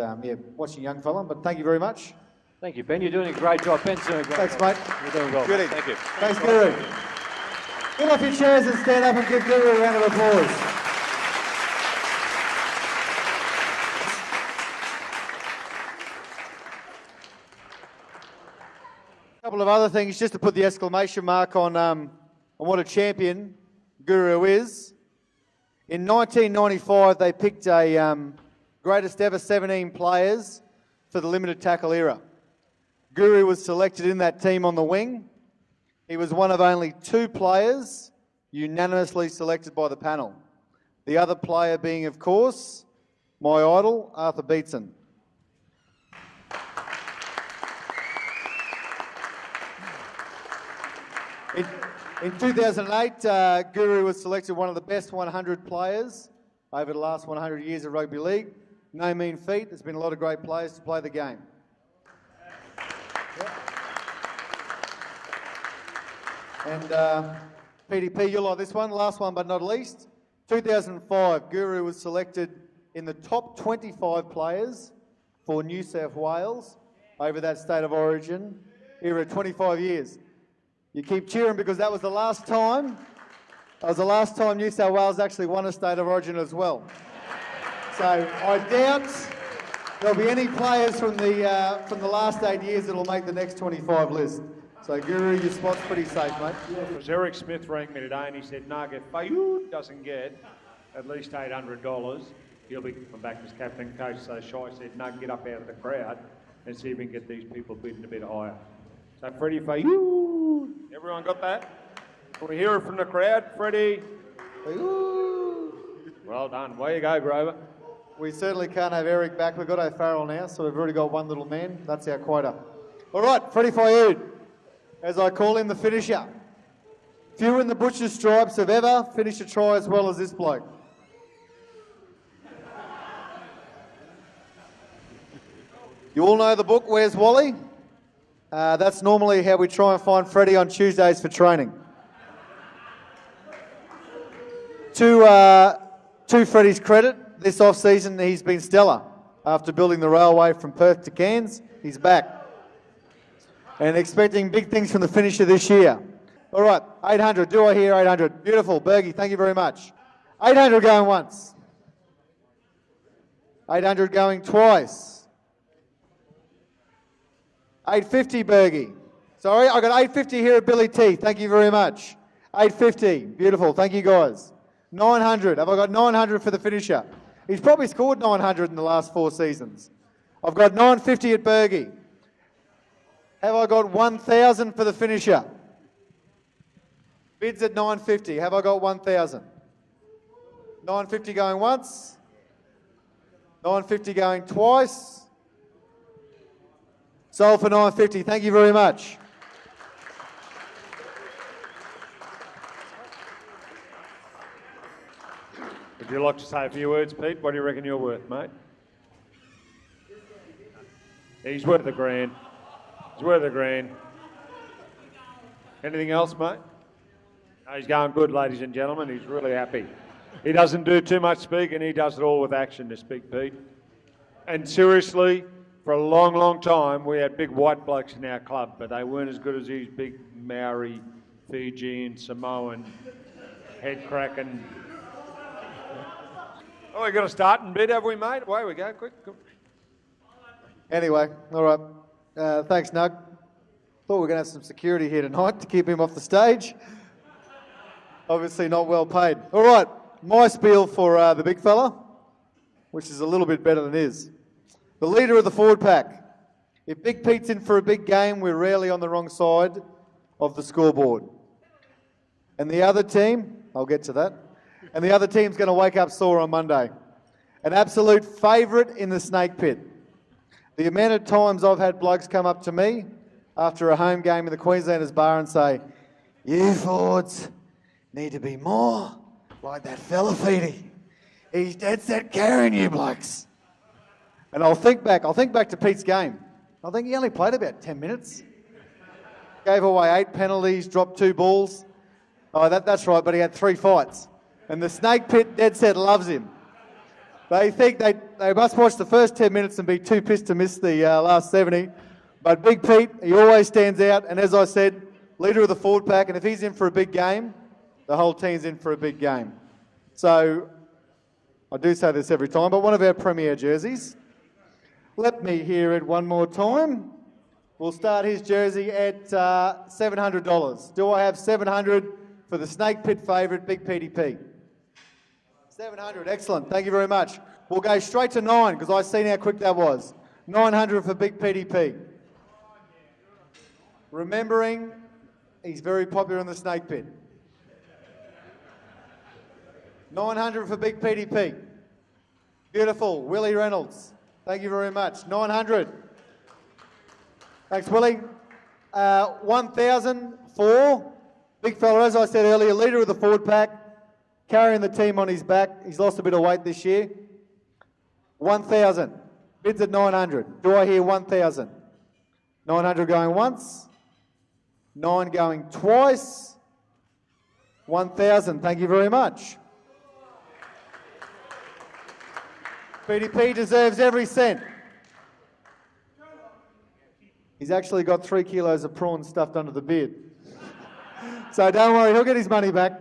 watching young fella, but thank you very much. Thank you, Ben. You're doing a great job. Ben's doing a great job. Thanks, mate. You're doing well. Goody. Thank you. Thanks, Guru. Pull off your chairs and stand up and give Guru a round of applause. A couple of other things just to put the exclamation mark on what a champion Guru is. In 1995, they picked a greatest ever 17 players for the limited tackle era. Guru was selected in that team on the wing. He was one of only 2 players unanimously selected by the panel. The other player being, of course, my idol, Arthur Beetson. In 2008, Guru was selected one of the best 100 players over the last 100 years of rugby league. No mean feat. There's been a lot of great players to play the game. And PDP, you'll like this one. Last one but not least. 2005, Guru was selected in the top 25 players for New South Wales over that state of origin era, 25 years. You keep cheering because that was the last time. That was the last time New South Wales actually won a state of origin as well. So I doubt there'll be any players from the last 8 years that'll make the next 25 list. So Guru, your spot's pretty safe, mate. Because Eric Smith rang me today and he said, no, if Fayoud doesn't get at least $800, he'll be coming back as captain coach. So Shai said, no, get up out of the crowd and see if we can get these people bidding a bit higher. So Freddie Fayoud, everyone got that? Can we hear it from the crowd? Freddie Fayoud. Well done. Way you go, Grover. We certainly can't have Eric back. We've got O'Farrell now, so we've already got one little man. That's our quota. All right, Freddie Fayoud, as I call him, the finisher. Few in the butcher's stripes have ever finished a try as well as this bloke. You all know the book, Where's Wally? That's normally how we try and find Freddie on Tuesdays for training. To Freddie's credit, this off-season he's been stellar. After building the railway from Perth to Cairns, he's back. And expecting big things from the finisher this year. All right, 800. Do I hear 800? Beautiful. Bergie, thank you very much. 800 going once. 800 going twice. 850, Bergie. Sorry, I got 850 here at Billy T. Thank you very much. 850. Beautiful. Thank you, guys. 900. Have I got 900 for the finisher? He's probably scored 900 in the last 4 seasons. I've got 950 at Bergie. Have I got 1,000 for the finisher? Bids at 950. Have I got 1,000? 950 going once. 950 going twice. Sold for 950. Thank you very much. Would you like to say a few words, Pete? What do you reckon you're worth, mate? He's worth a grand. He's worth a grand. Anything else, mate? No, he's going good, ladies and gentlemen. He's really happy. He doesn't do too much speaking. He does it all with action to speak, Pete. And seriously, for a long, long time, we had big white blokes in our club, but they weren't as good as these big Maori, Fijian, Samoan, head-cracking. Oh, we've got a starting bid, have we, mate? Away we go, quick. Anyway, all right. Thanks, Nug. Thought we were going to have some security here tonight to keep him off the stage. Obviously not well paid. All right, my spiel for the big fella, which is a little bit better than his. The leader of the forward pack. If Big Pete's in for a big game, we're rarely on the wrong side of the scoreboard. And the other team, I'll get to that, and the other team's going to wake up sore on Monday. An absolute favourite in the snake pit. The amount of times I've had blokes come up to me after a home game in the Queenslanders bar and say, "You forwards need to be more like that fella Feedy. He's dead set carrying you blokes." And I'll think back to Pete's game. I think he only played about 10 minutes. Gave away 8 penalties, dropped 2 balls. Oh, that's right, but he had 3 fights. And the snake pit dead set loves him. They think they must watch the first 10 minutes and be too pissed to miss the last 70. But Big Pete, he always stands out. And as I said, leader of the forward pack. And if he's in for a big game, the whole team's in for a big game. So I do say this every time, but one of our premier jerseys. Let me hear it one more time. We'll start his jersey at $700. Do I have $700 for the snake pit favourite, Big PDP? 700, excellent. Thank you very much. We'll go straight to 9 because I seen how quick that was. 900 for Big PDP. Remembering, he's very popular in the snake pit. 900 for Big PDP. Beautiful. Willie Reynolds. Thank you very much. 900. Thanks, Willie. 1,000 for big fella, as I said earlier, leader of the forward pack, carrying the team on his back. He's lost a bit of weight this year. 1,000. Bids at 900. Do I hear 1,000? 900 going once. 9 going twice. 1,000. Thank you very much. PDP deserves every cent. He's actually got 3 kilos of prawns stuffed under the beard. So don't worry, he'll get his money back.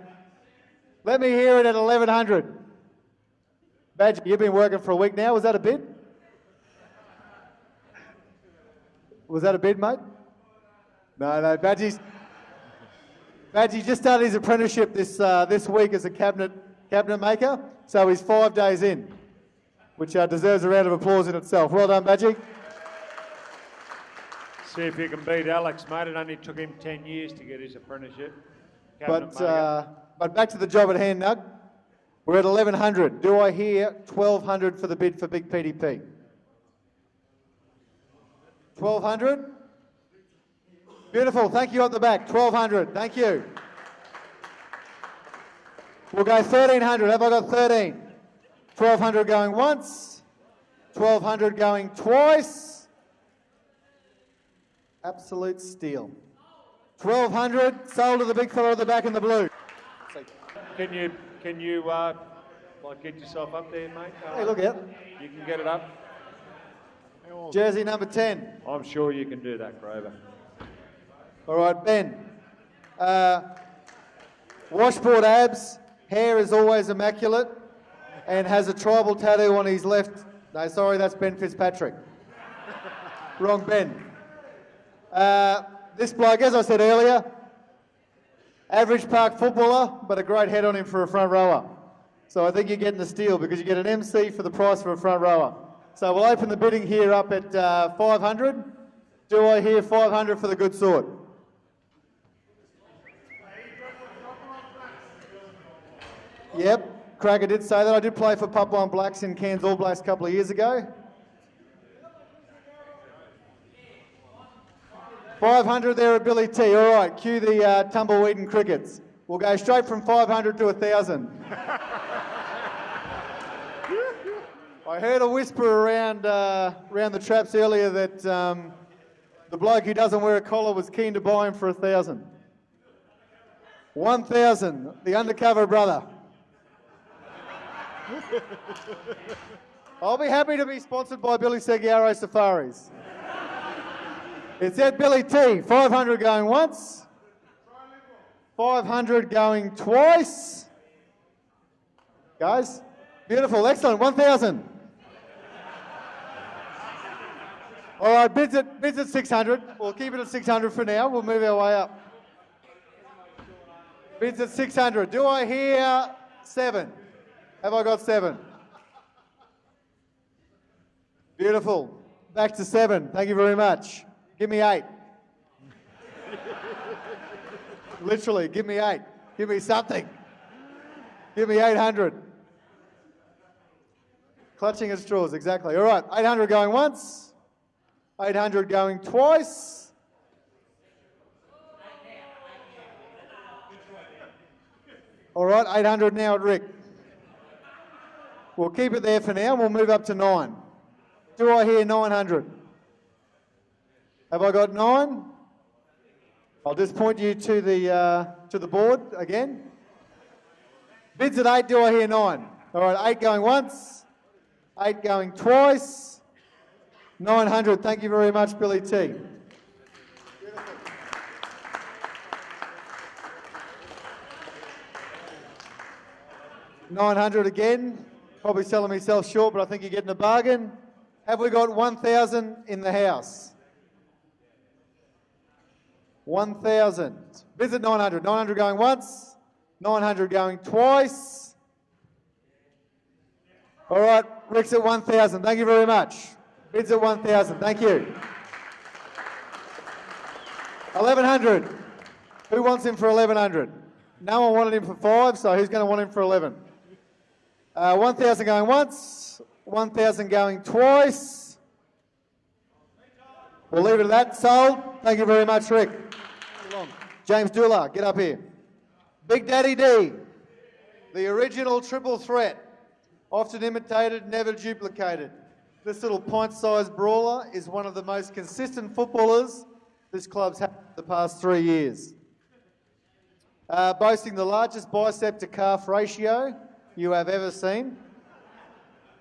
Let me hear it at 1,100. Badge, you've been working for a week now. Was that a bid? Was that a bid, mate? No, Badgie just started his apprenticeship this week as a cabinet maker, so he's 5 days in, which deserves a round of applause in itself. Well done, Badgie. See if you can beat Alex, mate. It only took him 10 years to get his apprenticeship. But back to the job at hand, Nug. We're at 1,100. Do I hear 1,200 for the bid for Big PDP? 1,200? Beautiful. Thank you at the back. 1,200. Thank you. We'll go 1,300. Have I got 13? 1,200 going once. 1,200 going twice. Absolute steal. 1,200 sold to the big fella at the back in the blue. Can you get yourself up there, mate? Hey, look out. You can get it up. Jersey number 10. I'm sure you can do that, Grover. All right, Ben. Washboard abs, hair is always immaculate, and has a tribal tattoo on his left. No, sorry, that's Ben Fitzpatrick. Wrong Ben. This bloke, as I said earlier, average park footballer, but a great head on him for a front rower. So I think you're getting a steal because you get an MC for the price for a front rower. So we'll open the bidding here up at 500. Do I hear 500 for the good sort? Yep, Cracker did say that. I did play for Papua Blacks in Cairns All Blacks a couple of years ago. 500 there at Billy T. All right, cue the tumbleweed and crickets. We'll go straight from 500 to 1,000. I heard a whisper around the traps earlier that the bloke who doesn't wear a collar was keen to buy him for 1,000. 1,000, the undercover brother. I'll be happy to be sponsored by Billy Seguiaro Safaris. It's at Billy T. 500 going once. 500 going twice. Guys, beautiful, excellent. 1,000. All right, bids at 600. We'll keep it at 600 for now. We'll move our way up. Bids at 600. Do I hear 7? Have I got 7? Beautiful. Back to 7. Thank you very much. Give me 8. Literally, give me 8. Give me something. Give me 800. Clutching at straws, exactly. All right, 800 going once. 800 going twice. All right, 800 now at Rick. We'll keep it there for now. We'll move up to 9. Do I hear 900? Have I got 9? I'll just point you to the board again. Bids at 8. Do I hear 9? All right, 8 going once. 8 going twice. 900. Thank you very much, Billy T. 900 again. Probably selling myself short, but I think you're getting a bargain. Have we got 1,000 in the house? 1,000. Visit 900. 900 going once. 900 going twice. All right, Rick's at 1,000. Thank you very much. Bids at 1,000. Thank you. 1,100. Who wants him for 1,100? No one wanted him for 5, so who's going to want him for 11? 1,000 going once. 1,000 going twice. We'll leave it at that. Sold. Thank you very much, Rick. James Dula, get up here. Big Daddy D, the original triple threat. Often imitated, never duplicated. This little pint-sized brawler is one of the most consistent footballers this club's had the past 3 years. Boasting the largest bicep to calf ratio you have ever seen.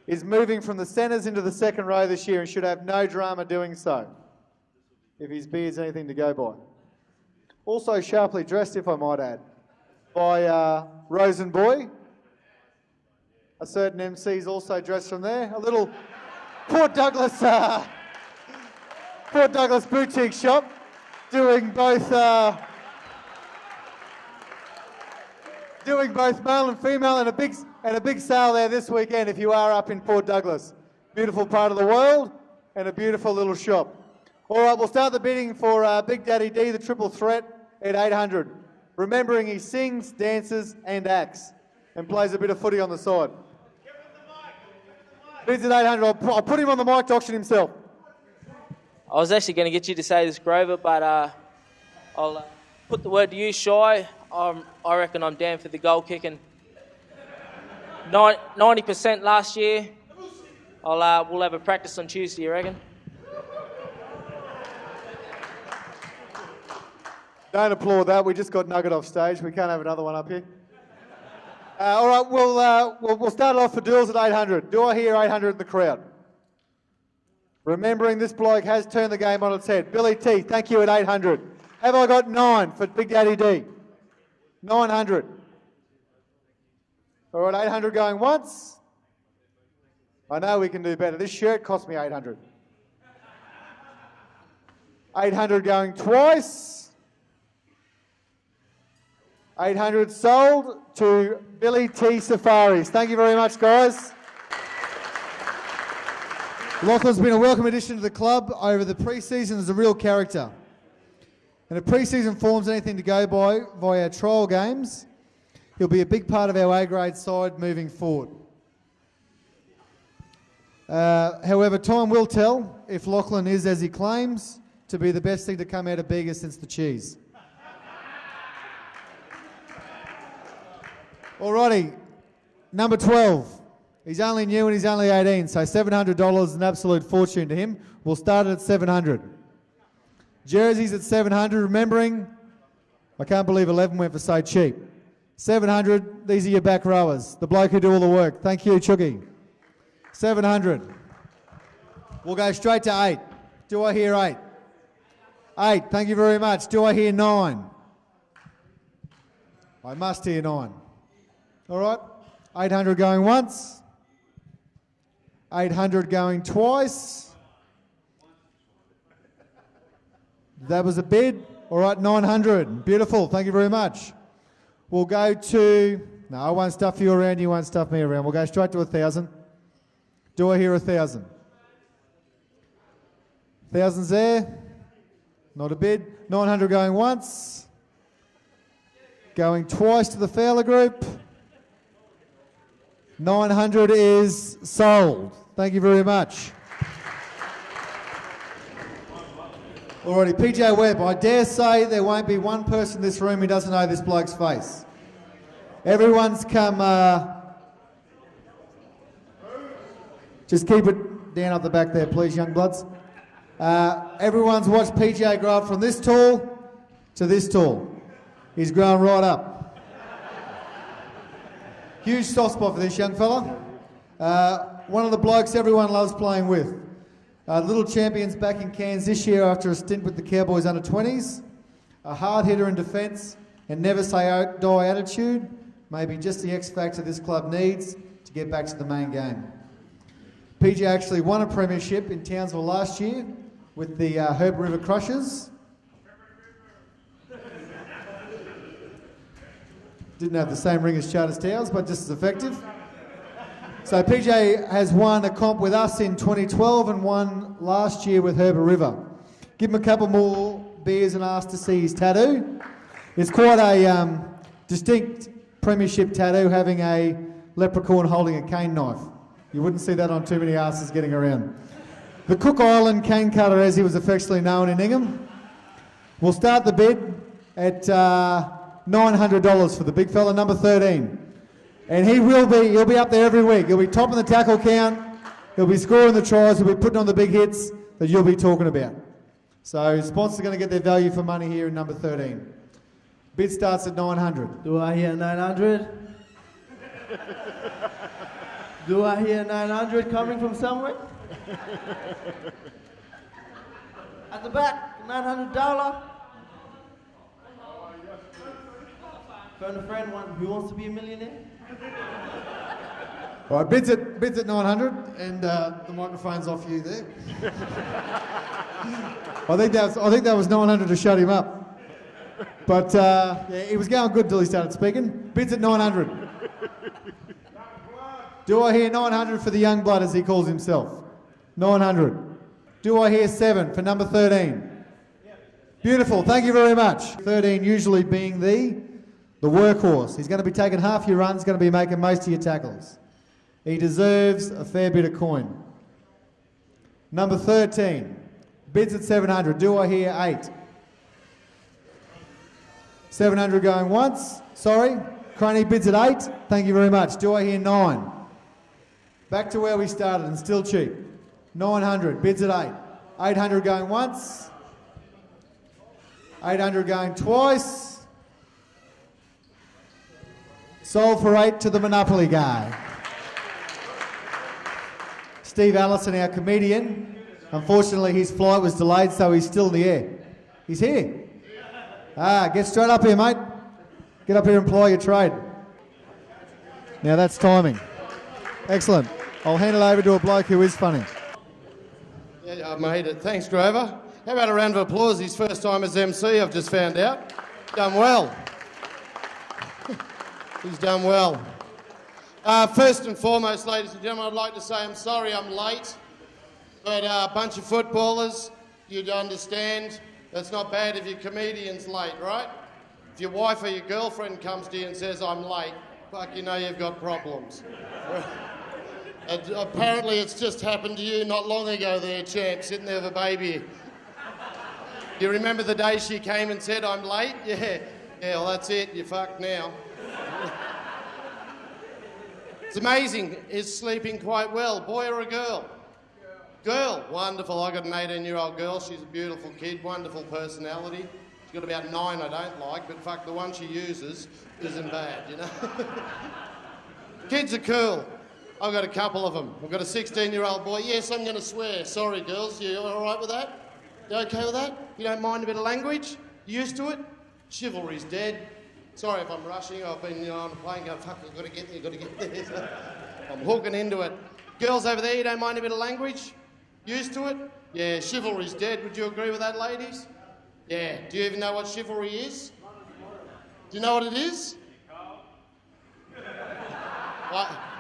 Is moving from the centres into the second row this year and should have no drama doing so, if his beard's anything to go by. Also sharply dressed, if I might add, by Rosenboy. A certain MC's also dressed from there. A little Port Douglas boutique shop doing both male and female, and a big sale there this weekend if you are up in Port Douglas. Beautiful part of the world and a beautiful little shop. All right, we'll start the bidding for Big Daddy D, the triple threat, at 800. Remembering he sings, dances and acts and plays a bit of footy on the side. Bids at 800. I'll put him on the mic to auction himself. I was actually going to get you to say this, Grover, but I'll put the word to you, Shy. I reckon I'm down for the goal kicking. 90% last year. We'll have a practice on Tuesday, you reckon? Don't applaud that. We just got Nugget off stage. We can't have another one up here. All right, we'll start it off for duels at 800. Do I hear 800 in the crowd? Remembering this bloke has turned the game on its head. Billy T, thank you at 800. Have I got 9 for Big Daddy D? 900. All right, 800 going once. I know we can do better. This shirt cost me 800. 800 going twice. 800 sold to Billy T Safaris. Thank you very much, guys. Lachlan's been a welcome addition to the club over the pre-season as a real character. And if pre-season form's anything to go by via trial games, he'll be a big part of our A-grade side moving forward. However, time will tell if Lachlan is, as he claims, to be the best thing to come out of Bega since the cheese. Alrighty, number 12. He's only new and he's only 18, so $700 is an absolute fortune to him. We'll start it at 700. Jerseys at 700, remembering, I can't believe 11 went for so cheap. 700, these are your back rowers, the bloke who do all the work. Thank you, Chucky. 700. We'll go straight to 8. Do I hear 8? 8, thank you very much. Do I hear 9? I must hear 9. All right, 800 going once. 800 going twice. That was a bid. All right, 900. Beautiful. Thank you very much. We'll go to... No, I won't stuff you around. You won't stuff me around. We'll go straight to 1,000. Do I hear 1,000? 1,000's there. Not a bid. 900 going once. Going twice to the Fowler Group. 900 is sold. Thank you very much. Alrighty, PJ Webb, I dare say there won't be one person in this room who doesn't know this bloke's face. Everyone's come... just keep it down up the back there, please, young bloods. Everyone's watched PJ grow up from this tall to this tall. He's grown right up. Huge soft spot for this young fella. One of the blokes everyone loves playing with. Little champions back in Cairns this year after a stint with the Cowboys under-20s. A hard hitter in defence and never say die attitude. Maybe just the X factor this club needs to get back to the main game. PJ actually won a premiership in Townsville last year with the Herbert River Crushers. Didn't have the same ring as Charters Towers, but just as effective. So PJ has won a comp with us in 2012 and won last year with Herbert River. Give him a couple more beers and ask to see his tattoo. It's quite a distinct premiership tattoo, having a leprechaun holding a cane knife. You wouldn't see that on too many asses getting around. The Cook Island cane cutter, as he was affectionately known in Ingham. We'll start the bid at $900 for the big fella, number 13. And he'll be up there every week. He'll be topping the tackle count. He'll be scoring the tries. He'll be putting on the big hits that you'll be talking about. So sponsors are going to get their value for money here in number 13. Bid starts at 900. Do I hear 900? Do I hear 900 coming from somewhere? At the back, $900. Phone a friend, one who wants to be a millionaire? All right, bids at 900, and the microphone's off you there. I think that was 900 to shut him up. But yeah, he was going good till he started speaking. Bids at 900. Do I hear 900 for the young blood, as he calls himself? 900. Do I hear 7 for number 13? Beautiful, thank you very much. 13 usually being the workhorse. He's going to be taking half your runs, going to be making most of your tackles. He deserves a fair bit of coin. Number 13, bids at 700. Do I hear 8? 700 going once. Sorry. Crony bids at 8. Thank you very much. Do I hear 9? Back to where we started and still cheap. 900, bids at 8. 800 going once. 800 going twice. Sold for 8 to the Monopoly guy. Steve Allison, our comedian. Unfortunately, his flight was delayed, so he's still in the air. He's here. Get straight up here, mate. Get up here and ply your trade. Now that's timing. Excellent. I'll hand it over to a bloke who is funny. Yeah, I made it. Thanks, Drover. How about a round of applause? His first time as MC, I've just found out. Done well. He's done well. First and foremost, ladies and gentlemen, I'd like to say I'm sorry I'm late, but a bunch of footballers, you'd understand it's not bad if your comedian's late, right? If your wife or your girlfriend comes to you and says, I'm late, fuck, you know you've got problems. Apparently it's just happened to you not long ago there, champ, sitting there with a baby. You remember the day she came and said, I'm late? Yeah, well, that's it, you're fucked now. It's amazing, is sleeping quite well, boy or a girl? Girl, wonderful. I got an 18-year-old girl, she's a beautiful kid, wonderful personality. She's got about 9 I don't like, but fuck, the one she uses isn't bad, you know? Kids are cool. I've got a couple of them. I've got a 16-year-old boy. Yes, I'm going to swear. Sorry, girls. You all right with that? You okay with that? You don't mind a bit of language? You used to it? Chivalry's dead. Sorry if I'm rushing. I've been on a plane going, fuck, I've got to get there, got to get there. So I'm hooking into it. Girls over there, you don't mind a bit of language? Used to it? Yeah, chivalry's dead. Would you agree with that, ladies? Yeah. Do you even know what chivalry is? Do you know what it is?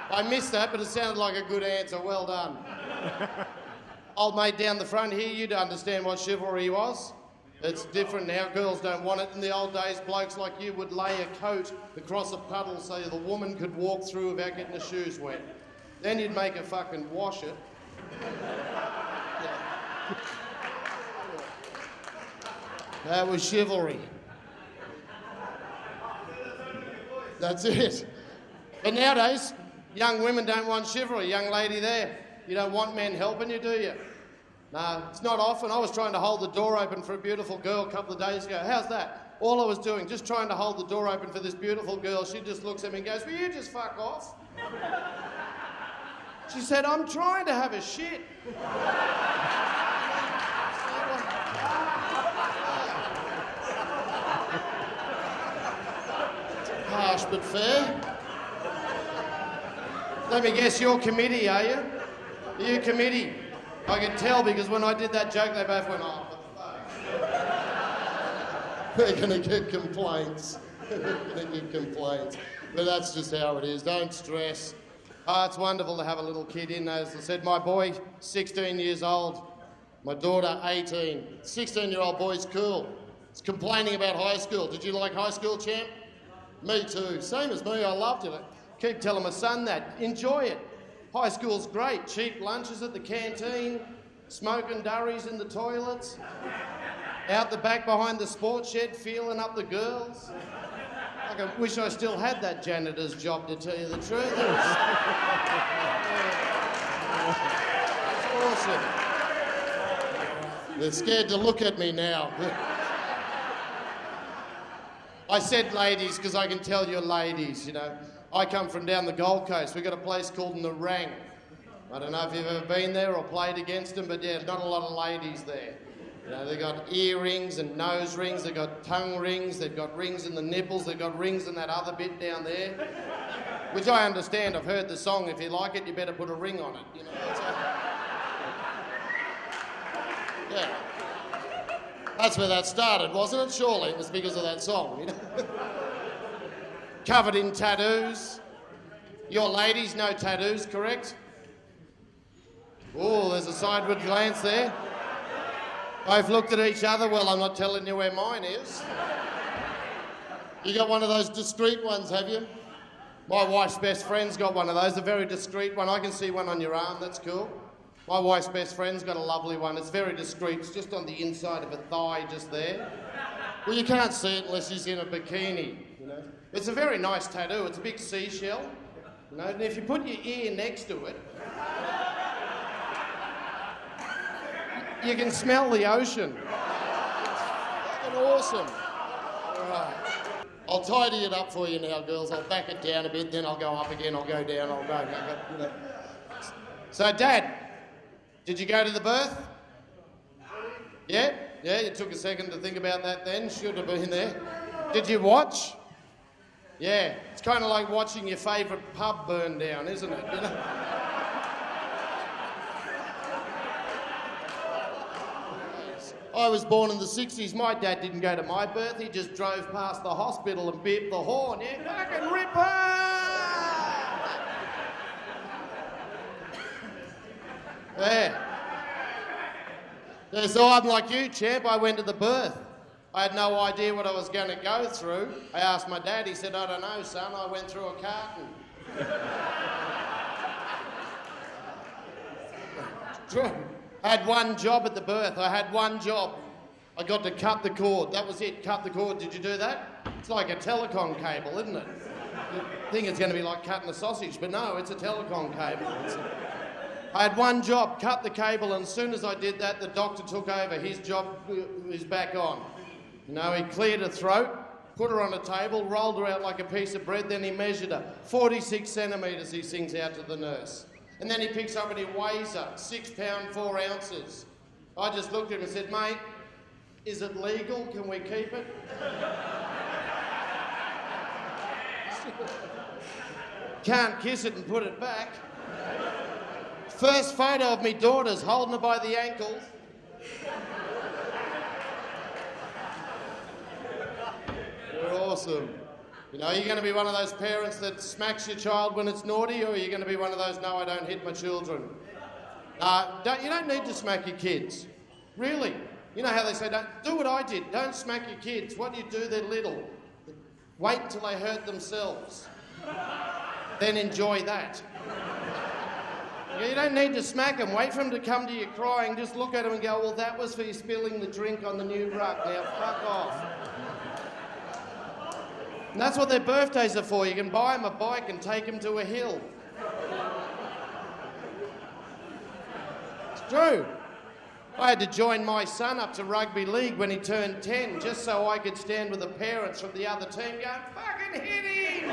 I missed that, but it sounded like a good answer. Well done. Old mate down the front here, you'd understand what chivalry was. It's different now. Girls don't want it. In the old days, blokes like you would lay a coat across a puddle so the woman could walk through without getting her shoes wet. Then you'd make her fucking wash it. That was chivalry. That's it. But nowadays, young women don't want chivalry. Young lady there, you don't want men helping you, do you? No, it's not often. I was trying to hold the door open for a beautiful girl a couple of days ago. How's that? All I was doing, just trying to hold the door open for this beautiful girl. She just looks at me and goes, will you just fuck off? She said, I'm trying to have a shit. Harsh but fair. Let me guess, you're committee, are you? Are you committee? I can tell because when I did that joke, they both went, oh, what the fuck? We're going to get complaints. We're going to get complaints. But that's just how it is. Don't stress. Oh, it's wonderful to have a little kid in. As I said, my boy, 16 years old. My daughter, 18. 16-year-old boy's cool. He's complaining about high school. Did you like high school, champ? Me too. Same as me. I loved it. I keep telling my son that. Enjoy it. High school's great. Cheap lunches at the canteen, smoking durries in the toilets, out the back behind the sports shed, feeling up the girls. Like I wish I still had that janitor's job, to tell you the truth. It's awesome. They're scared to look at me now. I said ladies because I can tell you're ladies, you know. I come from down the Gold Coast. We've got a place called Narang. I don't know if you've ever been there or played against them, but yeah, not a lot of ladies there. You know, they've got earrings and nose rings, they've got tongue rings, they've got rings in the nipples, they've got rings in that other bit down there, which I understand. I've heard the song, if you like it, you better put a ring on it. You know, yeah. That's where that started, wasn't it? Surely it was because of that song, you know. Covered in tattoos. Your ladies, no tattoos, correct? Oh, there's a sideward glance there. Both looked at each other. Well, I'm not telling you where mine is. You got one of those discreet ones, have you? My wife's best friend's got one of those, a very discreet one. I can see one on your arm, that's cool. My wife's best friend's got a lovely one. It's very discreet. It's just on the inside of her thigh, just there. Well, you can't see it unless she's in a bikini, you know. It's a very nice tattoo. It's a big seashell, you know, and if you put your ear next to it, you can smell the ocean. It's fucking awesome. All right. I'll tidy it up for you now, girls. I'll back it down a bit, then I'll go up again, I'll go down, I'll go back up, you know. So, Dad, did you go to the birth? Yeah? Yeah, you took a second to think about that then. Should have been there. Did you watch? Yeah, it's kind of like watching your favourite pub burn down, isn't it? You know? I was born in the 60s. My dad didn't go to my birth. He just drove past the hospital and beeped the horn. Yeah, fucking ripper! Yeah. Yeah, so I'm like you, champ. I went to the birth. I had no idea what I was going to go through. I asked my dad. He said, I don't know, son. I went through a carton. True. I had one job at the birth. I had one job. I got to cut the cord. That was it. Cut the cord. Did you do that? It's like a telecom cable, isn't it? You think it's going to be like cutting a sausage, but no, it's a telecom cable. I had one job, cut the cable, and as soon as I did that, the doctor took over. His job is back on. You know, he cleared her throat, put her on a table, rolled her out like a piece of bread, then he measured her. 46 centimetres, he sings out to the nurse. And then he picks up and he weighs her, 6 pounds, 4 ounces. I just looked at him and said, mate, is it legal? Can we keep it? Can't kiss it and put it back. First photo of me daughters holding her by the ankles. They're awesome. You know, are you going to be one of those parents that smacks your child when it's naughty, or are you going to be one of those, no, I don't hit my children? You don't need to smack your kids. Really. You know how they say, don't do what I did. Don't smack your kids. What do you do? They're little. Wait until they hurt themselves. Then enjoy that. You don't need to smack them. Wait for them to come to you crying. Just look at them and go, well, that was for you spilling the drink on the new rug. Now, fuck off. And that's what their birthdays are for. You can buy them a bike and take them to a hill. It's true. I had to join my son up to rugby league when he turned 10 just so I could stand with the parents from the other team going, fucking hit him!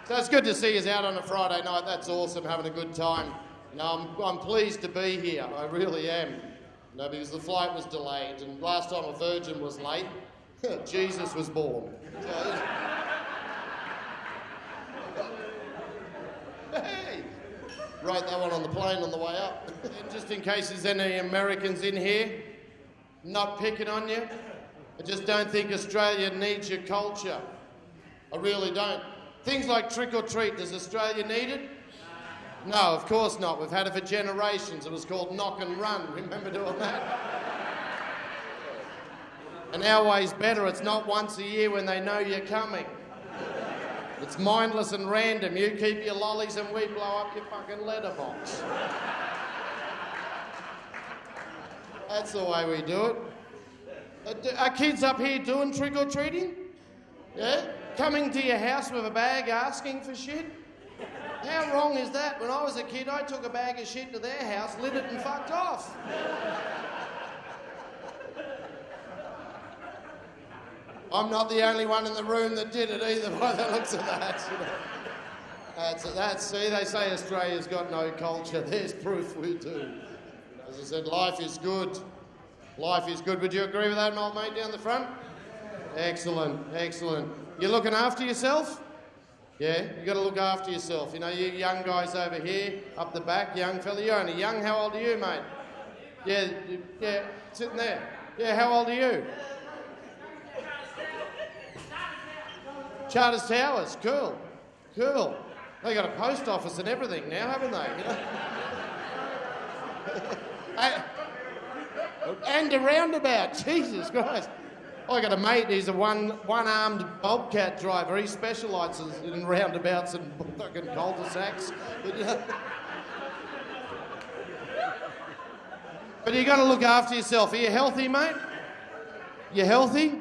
So it's good to see you out on a Friday night. That's awesome, having a good time. You know, I'm pleased to be here. I really am. You know, because the flight was delayed, and last time a virgin was late, Jesus was born. So, hey! Wrote that one on the plane on the way up. And just in case there's any Americans in here, not picking on you, I just don't think Australia needs your culture. I really don't. Things like trick or treat, does Australia need it? No, of course not. We've had it for generations. It was called knock and run. Remember doing that? And our way's better. It's not once a year when they know you're coming. It's mindless and random. You keep your lollies and we blow up your fucking letterbox. That's the way we do it. Are kids up here doing trick or treating? Yeah? Coming to your house with a bag asking for shit? How wrong is that? When I was a kid, I took a bag of shit to their house, lit it and fucked off. I'm not the only one in the room that did it either by the looks of that. See, they say Australia's got no culture. There's proof we do. As I said, life is good. Life is good. Would you agree with that, old mate, down the front? Excellent, excellent. You looking after yourself? Yeah, you got to look after yourself. You know, you young guys over here, up the back, young fella. You're only young. How old are you, mate? Yeah, sitting there. Yeah, how old are you? Charters Towers, cool. They got a post office and everything now, haven't they? You know? And a roundabout, Jesus Christ. I got a mate, he's a one-armed bobcat driver. He specialises in roundabouts and fucking cul-de-sacs. But you got to look after yourself. Are you healthy, mate? You healthy?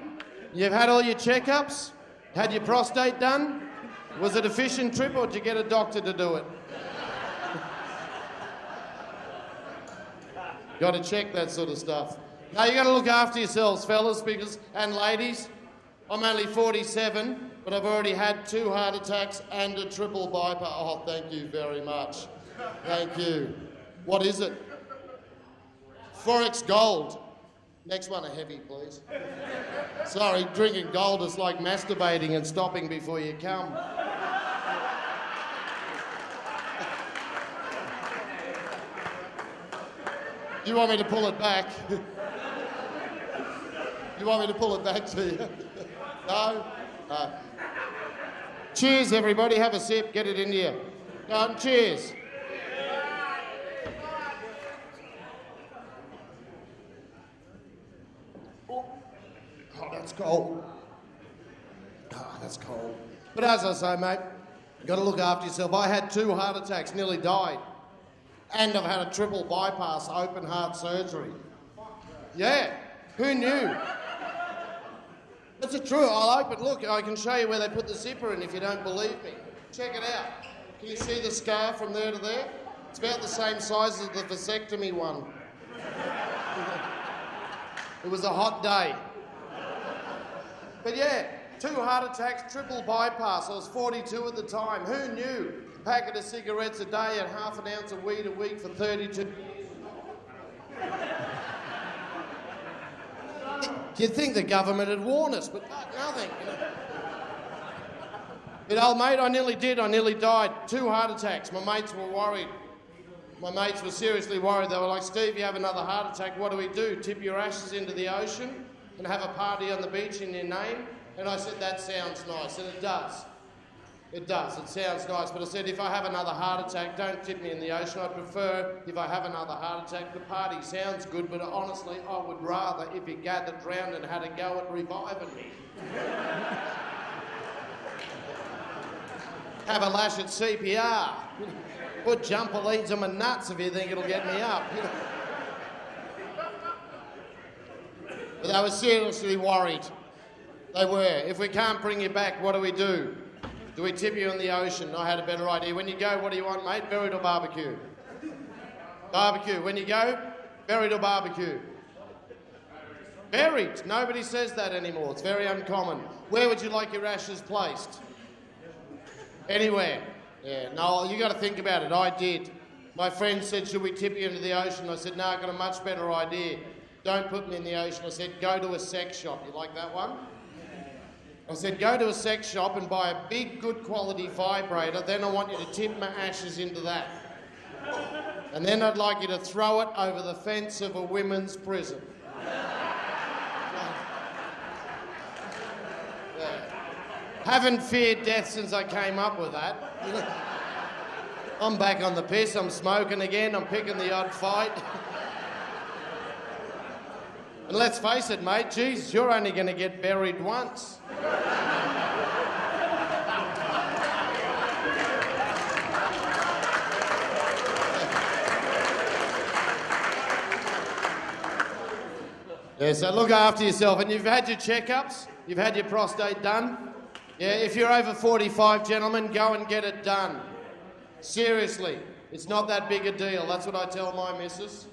You've had all your checkups? Had your prostate done? Was it a fishing trip or did you get a doctor to do it? Got to check that sort of stuff. Now you got to look after yourselves, fellas, and ladies. I'm only 47, but I've already had 2 heart attacks and a triple bypass. Oh, thank you very much. Thank you. What is it? Forex Gold. Next one, a heavy, please. Sorry, drinking gold is like masturbating and stopping before you come. You want me to pull it back? You want me to pull it back to you? No? No. Cheers, everybody. Have a sip. Get it into you. Go on, cheers. Oh, that's cold. Oh, that's cold. But as I say, mate, you've got to look after yourself. I had 2 heart attacks, nearly died. And I've had a triple bypass, open heart surgery. Yeah, who knew? That's true. I'll open. Look, I can show you where they put the zipper in if you don't believe me. Check it out. Can you see the scar from there to there? It's about the same size as the vasectomy one. It was a hot day. But yeah, 2 heart attacks, triple bypass. I was 42 at the time. Who knew? A packet of cigarettes a day and half an ounce of weed a week for 32 years. You'd think the government had warned us, but nothing. You know. But old mate, I nearly did. I nearly died. 2 heart attacks. My mates were worried. My mates were seriously worried. They were like, Steve, you have another heart attack. What do we do? Tip your ashes into the ocean and have a party on the beach in your name? And I said, that sounds nice. And it does. It does. It sounds nice. But I said, if I have another heart attack, don't tip me in the ocean. I prefer, if I have another heart attack, the party sounds good, but honestly, I would rather if you gathered round and had a go at reviving me. Have a lash at CPR. Put jumper leads on my nuts if you think it'll get me up. But they were seriously worried. They were. If we can't bring you back, what do? Do we tip you in the ocean? I had a better idea. When you go, what do you want, mate? Buried or barbecue? Barbecue. When you go, buried or barbecue? Buried. Nobody says that anymore. It's very uncommon. Where would you like your ashes placed? Anywhere. Yeah, no, you got to think about it. I did. My friend said, should we tip you into the ocean? I said, no, I've got a much better idea. Don't put me in the ocean. I said, go to a sex shop. You like that one? I said, go to a sex shop and buy a big, good quality vibrator. Then I want you to tip my ashes into that. And then I'd like you to throw it over the fence of a women's prison. Yeah. Haven't feared death since I came up with that. I'm back on the piss. I'm smoking again. I'm picking the odd fight. And let's face it, mate, Jesus, you're only going to get buried once. Yeah, so look after yourself. And you've had your checkups? You've had your prostate done? Yeah, if you're over 45, gentlemen, go and get it done. Seriously, it's not that big a deal. That's what I tell my missus.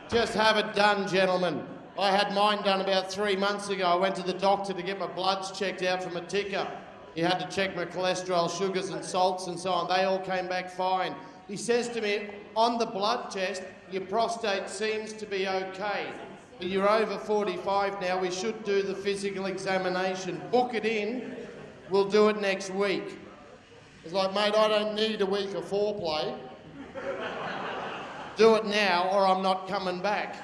Just have it done, gentlemen. I had mine done about 3 months ago. I went to the doctor to get my bloods checked out from a ticker. He had to check my cholesterol, sugars and salts and so on. They all came back fine. He says to me, on the blood test, your prostate seems to be okay. But you're over 45 now, we should do the physical examination. Book it in, we'll do it next week. It's like, mate, I don't need a week of foreplay. Do it now or I'm not coming back.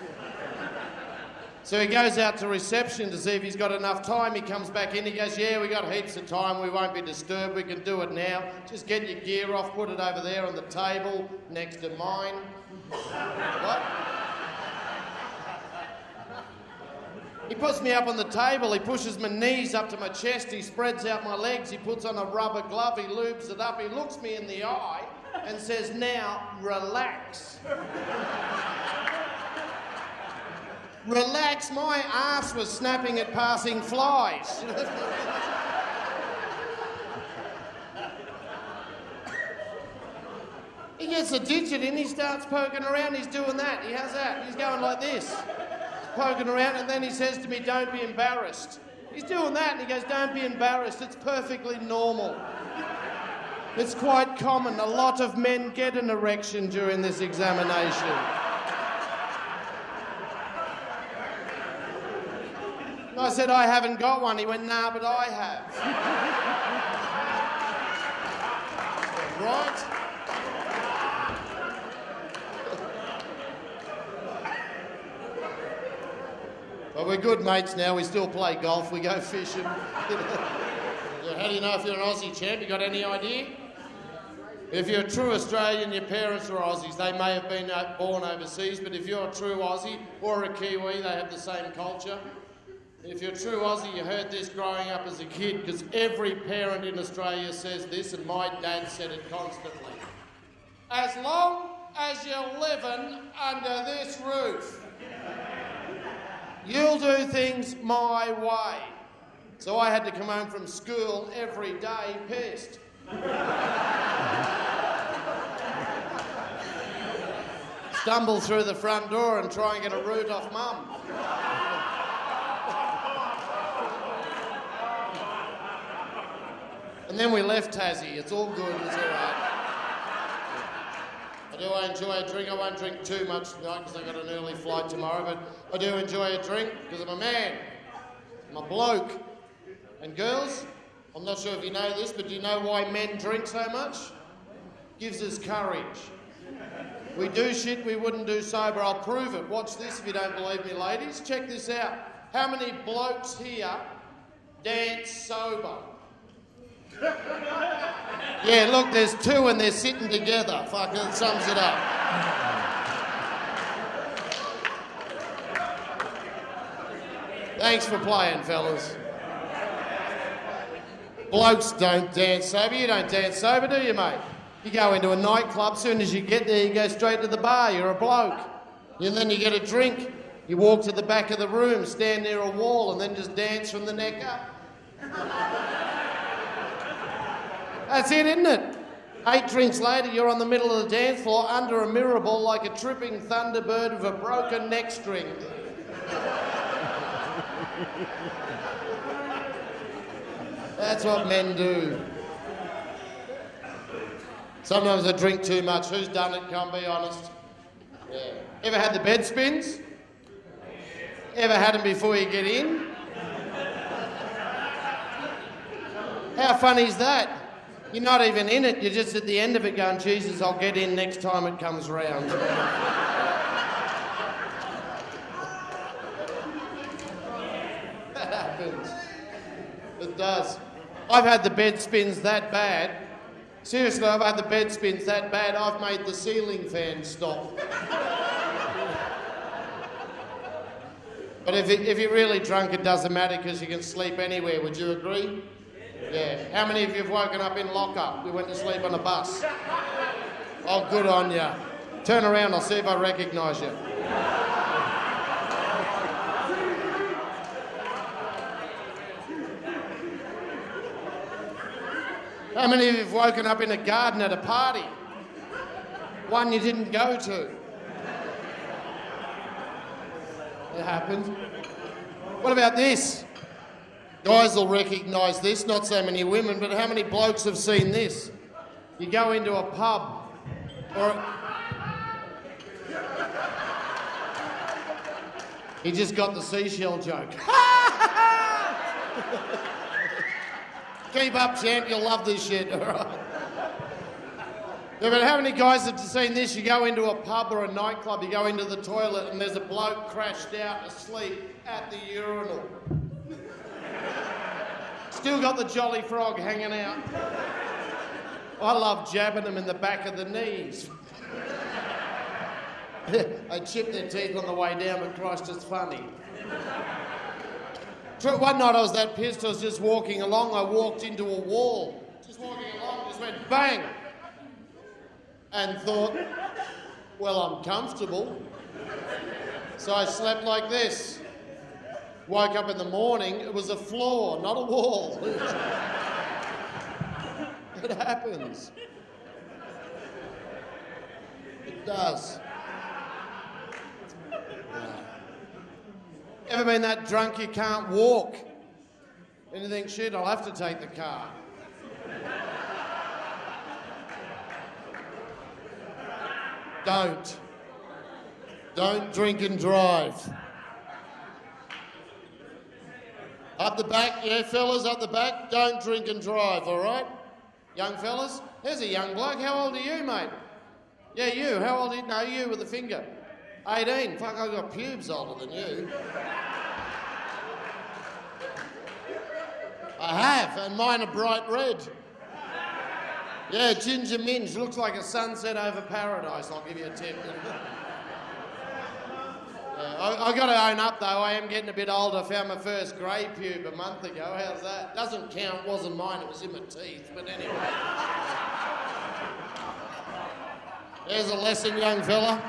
So he goes out to reception to see if he's got enough time. He comes back in, he goes, yeah, we got heaps of time, we won't be disturbed, we can do it now. Just get your gear off, put it over there on the table next to mine. What? He puts me up on the table, he pushes my knees up to my chest, he spreads out my legs, he puts on a rubber glove, he lubes it up, he looks me in the eye and says, now, relax. Relax, my ass was snapping at passing flies. He gets a digit in, he starts poking around, he's doing that, he has that, he's going like this. He's poking around and then he says to me, don't be embarrassed. He's doing that and he goes, don't be embarrassed, it's perfectly normal. It's quite common, a lot of men get an erection during this examination. I said, I haven't got one. He went, nah, but I have. Right? Well, we're good mates now. We still play golf. We go fishing. How do you know if you're an Aussie champ? You got any idea? If you're a true Australian, your parents are Aussies. They may have been born overseas, but if you're a true Aussie or a Kiwi, they have the same culture. If you're a true Aussie, you heard this growing up as a kid, because every parent in Australia says this, and my dad said it constantly. As long as you're living under this roof, you'll do things my way. So I had to come home from school every day pissed. Stumble through the front door and try and get a root off mum. And then we left Tassie. It's all good, it's all right. I enjoy a drink. I won't drink too much tonight because I've got an early flight tomorrow, but I do enjoy a drink because I'm a man. I'm a bloke. And girls, I'm not sure if you know this, but do you know why men drink so much? Gives us courage. We do shit we wouldn't do sober. I'll prove it. Watch this if you don't believe me, ladies. Check this out. How many blokes here dance sober. Yeah, look, there's two and they're sitting together. Fucking it sums it up. Thanks for playing, fellas. Blokes don't dance sober. You don't dance sober, do you, mate? You go into a nightclub, soon as you get there, you go straight to the bar. You're a bloke. And then you get a drink. You walk to the back of the room, stand near a wall, and then just dance from the neck up. That's it, isn't it? 8 drinks later, you're on the middle of the dance floor under a mirror ball like a tripping thunderbird with a broken neck string. That's what men do. Sometimes I drink too much. Who's done it? Come be honest. Yeah. Ever had the bed spins? Ever had them before you get in? How funny is that? You're not even in it, you're just at the end of it going, Jesus, I'll get in next time it comes round. That happens. It does. I've had the bed spins that bad. Seriously, I've had the bed spins that bad, I've made the ceiling fan stop. But if you're really drunk, it doesn't matter because you can sleep anywhere, would you agree? Yeah. How many of you have woken up in lockup? We went to sleep on a bus. Oh, good on you. Turn around, I'll see if I recognise you. How many of you have woken up in a garden at a party? One you didn't go to. It happens. What about this? Guys will recognise this, not so many women, but how many blokes have seen this? You go into a pub or... He just got the seashell joke. Keep up, champ, you'll love this shit, all right? Yeah, but how many guys have seen this? You go into a pub or a nightclub, you go into the toilet and there's a bloke crashed out asleep at the urinal. Still got the jolly frog hanging out. I love jabbing them in the back of the knees. They chip their teeth on the way down, but Christ, it's funny. One night I was that pissed, I was just walking along, I walked into a wall. Just walking along, just went bang! And thought, well, I'm comfortable. So I slept like this. Woke up in the morning, it was a floor, not a wall. It happens. It does. Ever been that drunk you can't walk? And you think, shit, I'll have to take the car. Don't. Don't drink and drive. Up the back, yeah, fellas, up the back, don't drink and drive, all right? Young fellas? There's a young bloke. How old are you, mate? Yeah, you. How old are you? No, you with a finger. 18. Fuck, I've got pubes older than you. I have, and mine are bright red. Yeah, ginger minge. Looks like a sunset over paradise. I'll give you a tip. I got to own up, though. I am getting a bit older. I found my first grey pube a month ago. How's that? Doesn't count. Wasn't mine. It was in my teeth. But anyway. There's a lesson, young fella.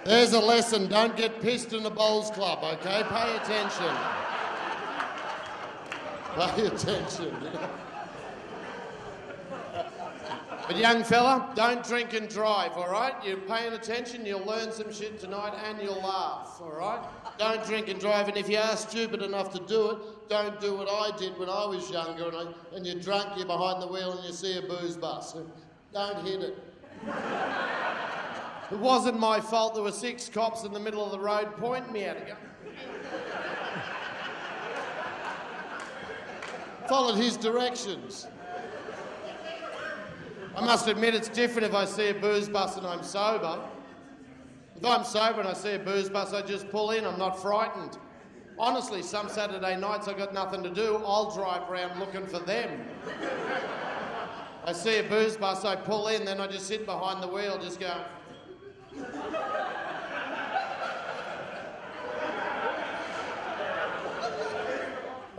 There's a lesson. Don't get pissed in the bowls club, OK? Pay attention. Pay attention. But young fella, don't drink and drive, all right? You're paying attention, you'll learn some shit tonight and you'll laugh, all right? Don't drink and drive, and if you are stupid enough to do it, don't do what I did when I was younger and you're drunk, you're behind the wheel and you see a booze bus. Don't hit it. It wasn't my fault there were 6 cops in the middle of the road pointing me at it. Followed his directions. I must admit it's different if I see a booze bus and I'm sober. If I'm sober and I see a booze bus, I just pull in. I'm not frightened. Honestly, some Saturday nights I got nothing to do, I'll drive around looking for them. I see a booze bus, I pull in, then I just sit behind the wheel, just go.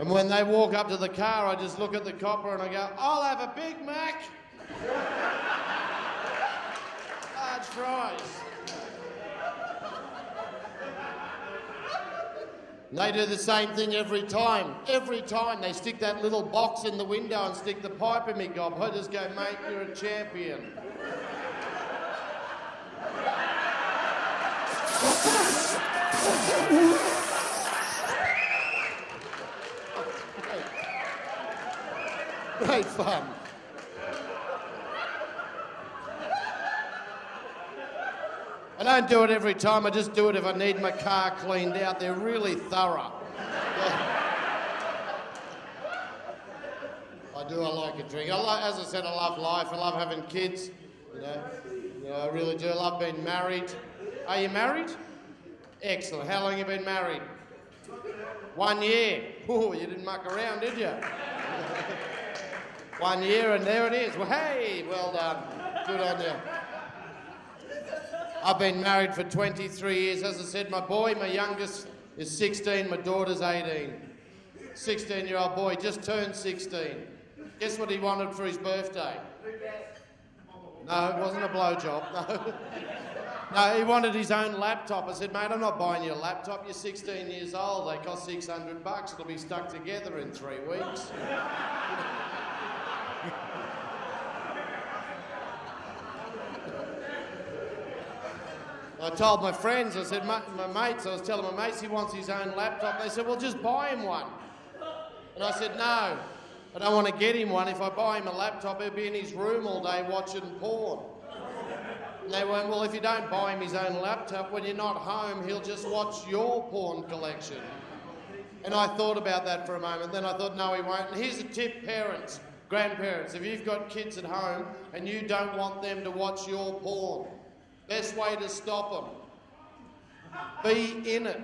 And when they walk up to the car, I just look at the copper and I go, I'll have a Big Mac. Large fries. And they do the same thing every time. Every time they stick that little box in the window and stick the pipe in me gob. I just go, mate, you're a champion. Great fun. I don't do it every time, I just do it if I need my car cleaned out. They're really thorough. I like a drink. As I said, I love life. I love having kids. You know, I really do. I love being married. Are you married? Excellent. How long have you been married? 1 year. Oh, you didn't muck around, did you? 1 year and there it is. Well, hey, well done. Good on you. I've been married for 23 years. As I said, my youngest, is 16. My daughter's 18. 16-year-old boy, just turned 16. Guess what he wanted for his birthday? No, it wasn't a blowjob, no. No, he wanted his own laptop. I said, mate, I'm not buying you a laptop. You're 16 years old. They cost $600. It'll be stuck together in 3 weeks. I told my friends, I said, my mates, I was telling my mates he wants his own laptop. They said, well, just buy him one. And I said, no, I don't want to get him one. If I buy him a laptop, he'll be in his room all day watching porn. And they went, well, if you don't buy him his own laptop, when you're not home, he'll just watch your porn collection. And I thought about that for a moment. Then I thought, no, he won't. And here's a tip, parents, grandparents. If you've got kids at home and you don't want them to watch your porn, best way to stop them, be in it.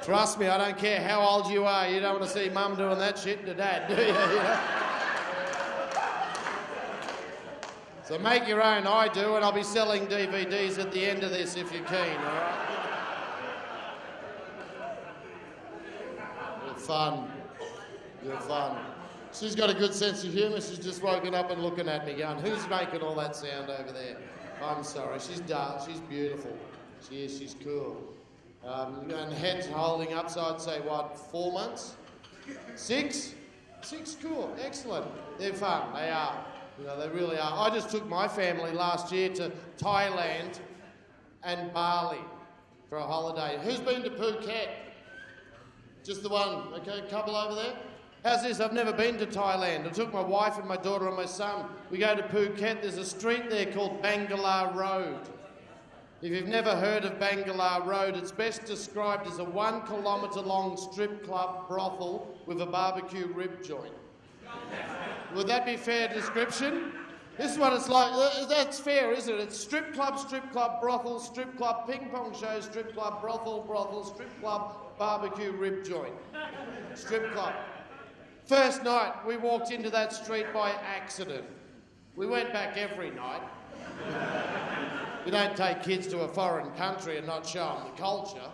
Trust me, I don't care how old you are, you don't want to see mum doing that shit to dad, do you? So make your own, I do, and I'll be selling DVDs at the end of this if you're keen, all right? Fun. You're fun. She's got a good sense of humour. She's just woken up and looking at me going, who's making all that sound over there? I'm sorry. She's dark. She's beautiful. She is. She's cool. And head's holding up, so I'd say, what, 4 months? 6? 6, cool. Excellent. They're fun. They are. You know, they really are. I just took my family last year to Thailand and Bali for a holiday. Who's been to Phuket? Just the one, okay, couple over there. How's this? I've never been to Thailand. I took my wife and my daughter and my son. We go to Phuket. There's a street there called Bangala Road. If you've never heard of Bangala Road, it's best described as a 1 kilometre long strip club brothel with a barbecue rib joint. Would that be a fair description? This is what it's like. That's fair, isn't it? It's strip club, brothel, strip club, ping pong show, strip club, brothel, strip club, barbecue rib joint. Strip club. First night, we walked into that street by accident. We went back every night. We don't take kids to a foreign country and not show them the culture.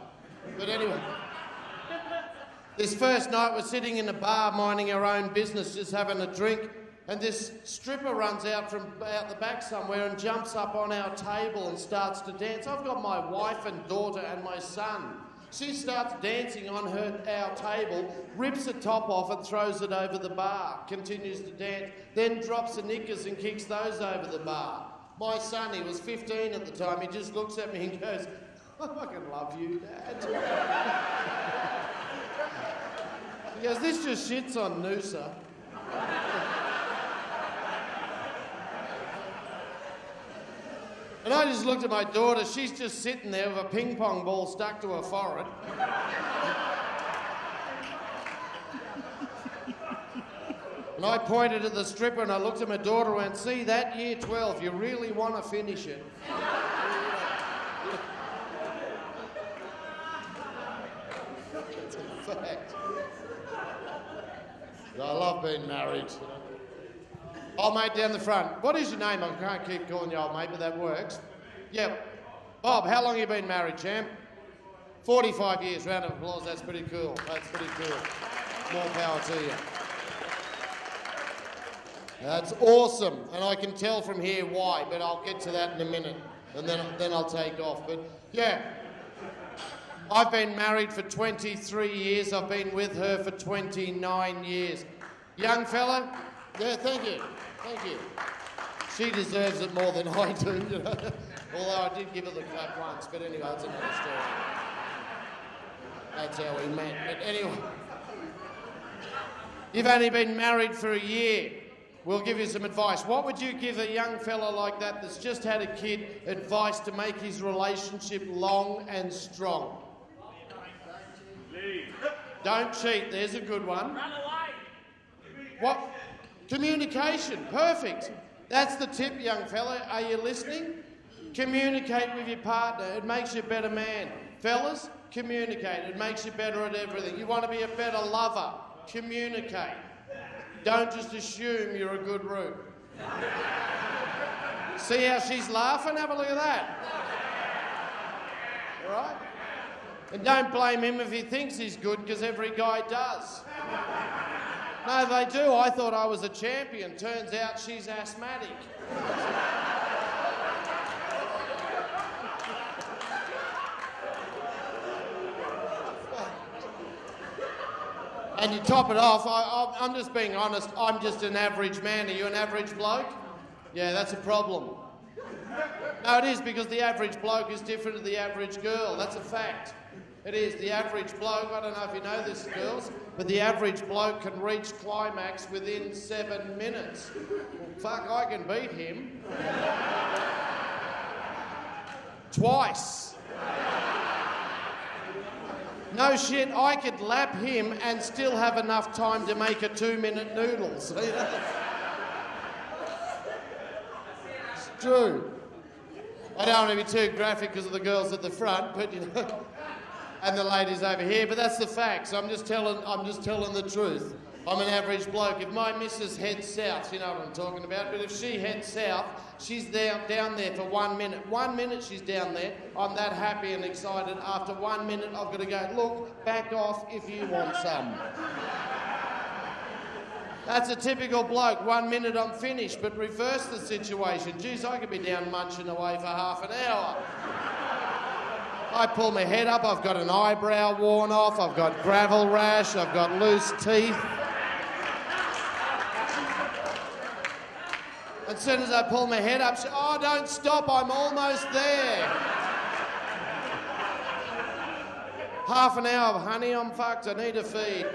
But anyway, this first night we're sitting in a bar minding our own business, just having a drink, and this stripper runs out from out the back somewhere and jumps up on our table and starts to dance. I've got my wife and daughter and my son. She starts dancing on our table, rips the top off and throws it over the bar, continues to dance, then drops the knickers and kicks those over the bar. My son, he was 15 at the time, he just looks at me and goes, I fucking love you, Dad. He goes, this just shits on Noosa. And I just looked at my daughter, she's just sitting there with a ping pong ball stuck to her forehead. And I pointed at the stripper and I looked at my daughter and went, see that, year 12, you really want to finish it. It's a fact. I love being married. Old mate down the front. What is your name? I can't keep calling you old mate, but that works. Yeah. Bob, how long have you been married, champ? 45 years. Round of applause. That's pretty cool. That's pretty cool. More power to you. That's awesome. And I can tell from here why, but I'll get to that in a minute. And then I'll take off. But yeah. I've been married for 23 years. I've been with her for 29 years. Young fella? Yeah, thank you. Thank you. She deserves it more than I do, you know. Although I did give her the clap once, but anyway, that's another story. That's how we met. But anyway, you've only been married for a year. We'll give you some advice. What would you give a young fella like that that's just had a kid advice to make his relationship long and strong? Don't cheat. There's a good one. What? Communication. Perfect. That's the tip, young fella. Are you listening? Communicate with your partner. It makes you a better man. Fellas, communicate. It makes you better at everything. You want to be a better lover. Communicate. Don't just assume you're a good root. See how she's laughing? Have a look at that. All right? And don't blame him if he thinks he's good, because every guy does. No, they do. I thought I was a champion. Turns out she's asthmatic. And you top it off, I'm just being honest, I'm just an average man. Are you an average bloke? Yeah, that's a problem. No, it is, because the average bloke is different to the average girl. That's a fact. It is. The average bloke, I don't know if you know this, girls, but the average bloke can reach climax within 7 minutes. Well, fuck, I can beat him. Twice. No shit, I could lap him and still have enough time to make a 2-minute noodle. See that? It's true. I don't want to be too graphic because of the girls at the front, but you know, and the ladies over here, but that's the facts. I'm just telling the truth. I'm an average bloke. If my missus heads south, you know what I'm talking about, but if she heads south, she's down there for 1 minute. 1 minute she's down there. I'm that happy and excited. After 1 minute, I've got to go, look, back off if you want some. That's a typical bloke. 1 minute, I'm finished, but reverse the situation. Geez, I could be down munching away for half an hour. I pull my head up, I've got an eyebrow worn off, I've got gravel rash, I've got loose teeth. As soon as I pull my head up, oh, don't stop, I'm almost there. Half an hour, honey, I'm fucked, I need a feed.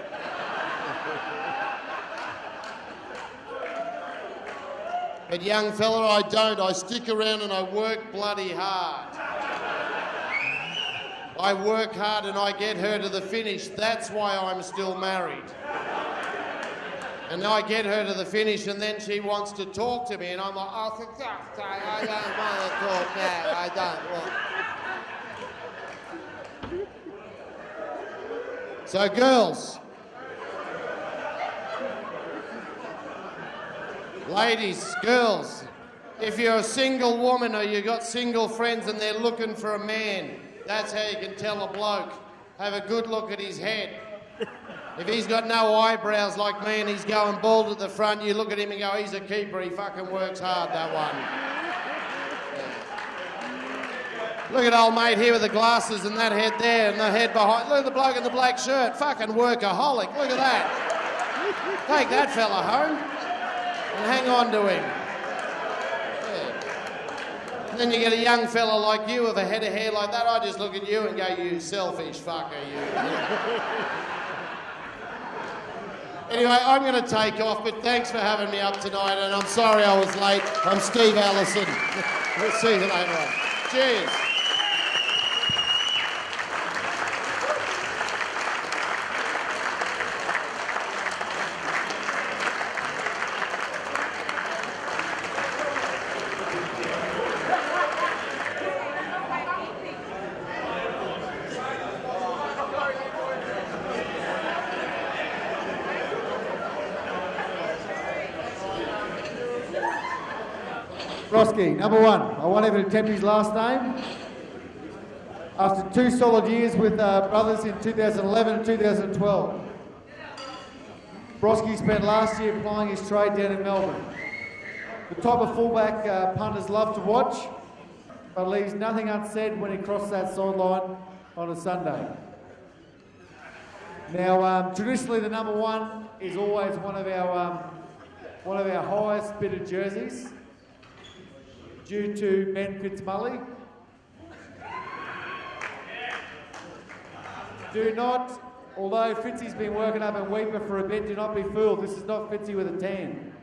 But young fella, I don't. I stick around and I work bloody hard. I work hard and I get her to the finish. That's why I'm still married. And I get her to the finish and then she wants to talk to me and I'm like, oh, for God's sake, I don't want to talk now. I don't want. So girls, ladies, girls, if you're a single woman or you've got single friends and they're looking for a man, that's how you can tell a bloke. Have a good look at his head. If he's got no eyebrows like me and he's going bald at the front, you look at him and go, he's a keeper, he fucking works hard, that one. Yeah. Look at old mate here with the glasses and that head there and the head behind. Look at the bloke in the black shirt, fucking workaholic, look at that. Take that fella home and hang on to him. And then you get a young fella like you with a head of hair like that, I just look at you and go, you selfish fucker, you. Anyway, I'm going to take off, but thanks for having me up tonight, and I'm sorry I was late. I'm Steve Allison. We'll see you later on. Cheers. Broski, number 1. I won't even attempt his last name. After 2 solid years with Brothers in 2011 and 2012. Broski spent last year plying his trade down in Melbourne. The type of fullback punters love to watch, but leaves nothing unsaid when he crosses that sideline on a Sunday. Now, traditionally, the number 1 is always one of our highest bidded jerseys, due to Ben Fitzmully. Do not, although Fitzy's been working up in Weeper for a bit, do not be fooled. This is not Fitzy with a tan,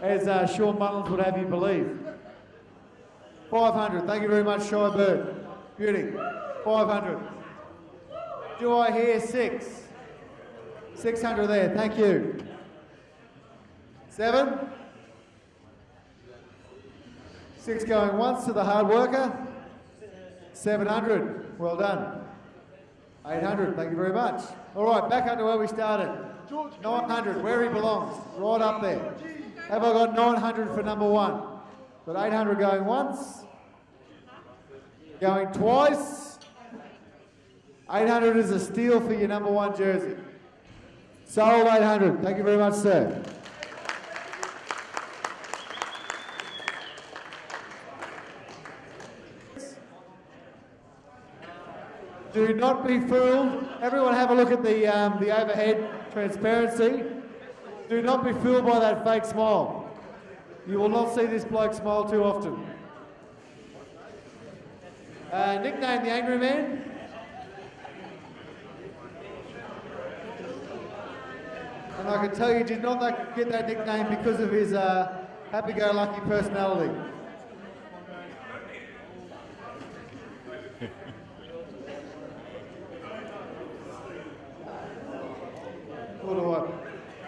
as Sean Mullins would have you believe. 500. Thank you very much, Shy Bird. Beauty. 500. Do I hear 6? 600 there. Thank you. 7. 6 going once to the hard worker. 700. Well done. 800. Thank you very much. All right, back up to where we started. 900. Where he belongs. Right up there. Have I got 900 for number 1? Got 800 going once. Going twice. 800 is a steal for your number 1 jersey. Sold 800. Thank you very much, sir. Do not be fooled. Everyone have a look at the overhead transparency. Do not be fooled by that fake smile. You will not see this bloke smile too often. Nicknamed the Angry Man. And I can tell you, did not get that nickname because of his happy-go-lucky personality.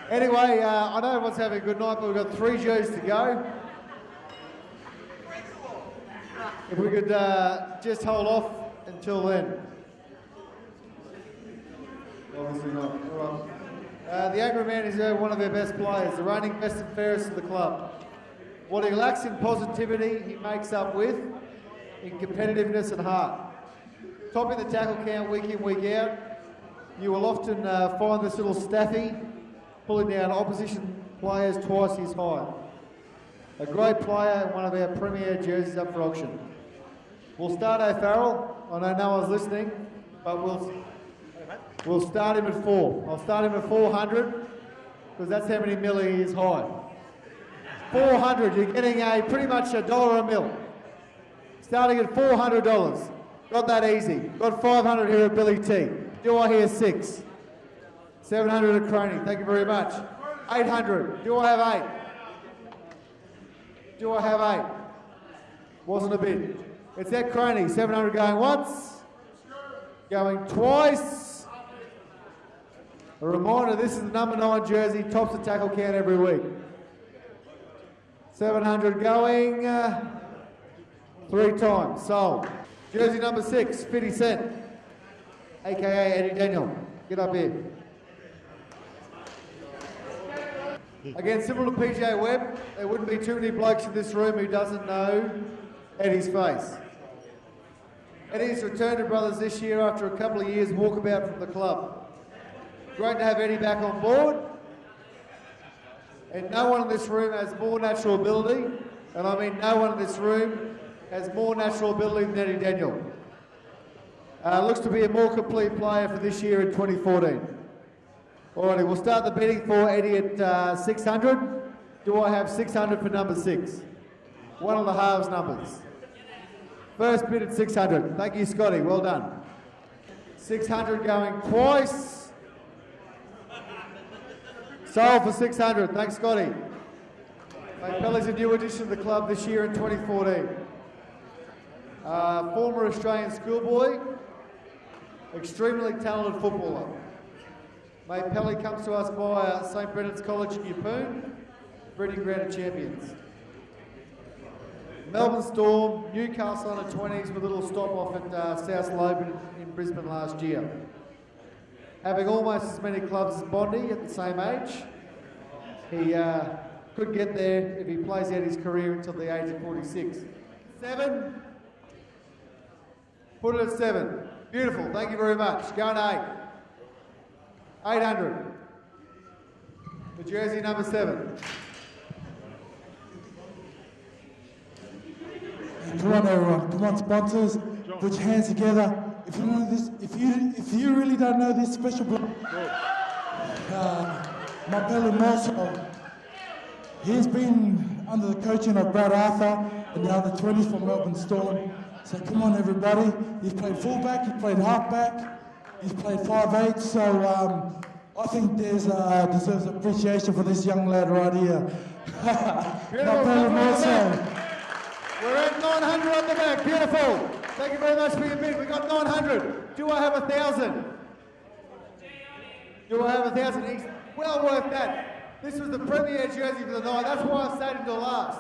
Anyway, I know everyone's having a good night, but we've got 3 jerseys to go. If we could just hold off until then. Obviously not. All right. The Angry Man is one of our best players, the reigning best and fairest of the club. What he lacks in positivity, he makes up with in competitiveness and heart. Topping the tackle count week in, week out, you will often find this little staffy pulling down opposition players twice his height. A great player and one of our premier jerseys up for auction. We'll start O'Farrell. I know no one's listening, but we'll start him at 4. I'll start him at 400 because that's how many mil he is high. 400, you're getting pretty much $1 a mil. Starting at $400. Got that easy. Got 500 here at Billy T. Do I hear 6? 700 at Crony, thank you very much. 800, do I have 8? Do I have 8? Wasn't a bid. It's at Crony, 700 going once, going twice. A reminder, this is the number 9 jersey, tops the tackle count every week. 700 going 3 times, sold. Jersey number 6, 50 Cent, aka Eddie Daniel. Get up here. Again, similar to PJ Webb, there wouldn't be too many blokes in this room who doesn't know Eddie's face. Eddie's returned to Brothers this year after a couple of years walkabout from the club. Great to have Eddie back on board. And no one in this room has more natural ability, and I mean no one in this room has more natural ability than Eddie Daniel. Looks to be a more complete player for this year in 2014. Alrighty, we'll start the bidding for Eddie at 600. Do I have 600 for number 6? One of the halves numbers. First bid at 600. Thank you, Scotty. Well done. 600 going twice. Sold for 600. Thanks, Scotty. Mate, Pelly's a new addition to the club this year in 2014. Former Australian schoolboy. Extremely talented footballer. Mate, Pelly comes to us via St Brendan's College in Yeppoon, breeding ground of champions. Melbourne Storm, Newcastle under 20s with a little stop off at South Lobe in Brisbane last year. Having almost as many clubs as Bondi at the same age, he could get there if he plays out his career until the age of 46. 7. Put it at 7. Beautiful, thank you very much. Going 8. 800. The jersey number 7. Come on, everyone. Come on, sponsors. Put your hands together. If you know this, if you really don't know this special bloke, my Billy Marshall, he's been under the coaching of Brad Arthur in the under 20s for Melbourne Storm. So come on, everybody. He's played fullback, he's played halfback, he's played 5'8". So I think there's deserves appreciation for this young lad right here. My Billy Marshall. We're at 900 on the back. Beautiful. Thank you very much for your bid. We've got 900. Do I have 1,000? Do I have 1,000? He's well worth that. This was the premier jersey for the night. That's why I stayed until last.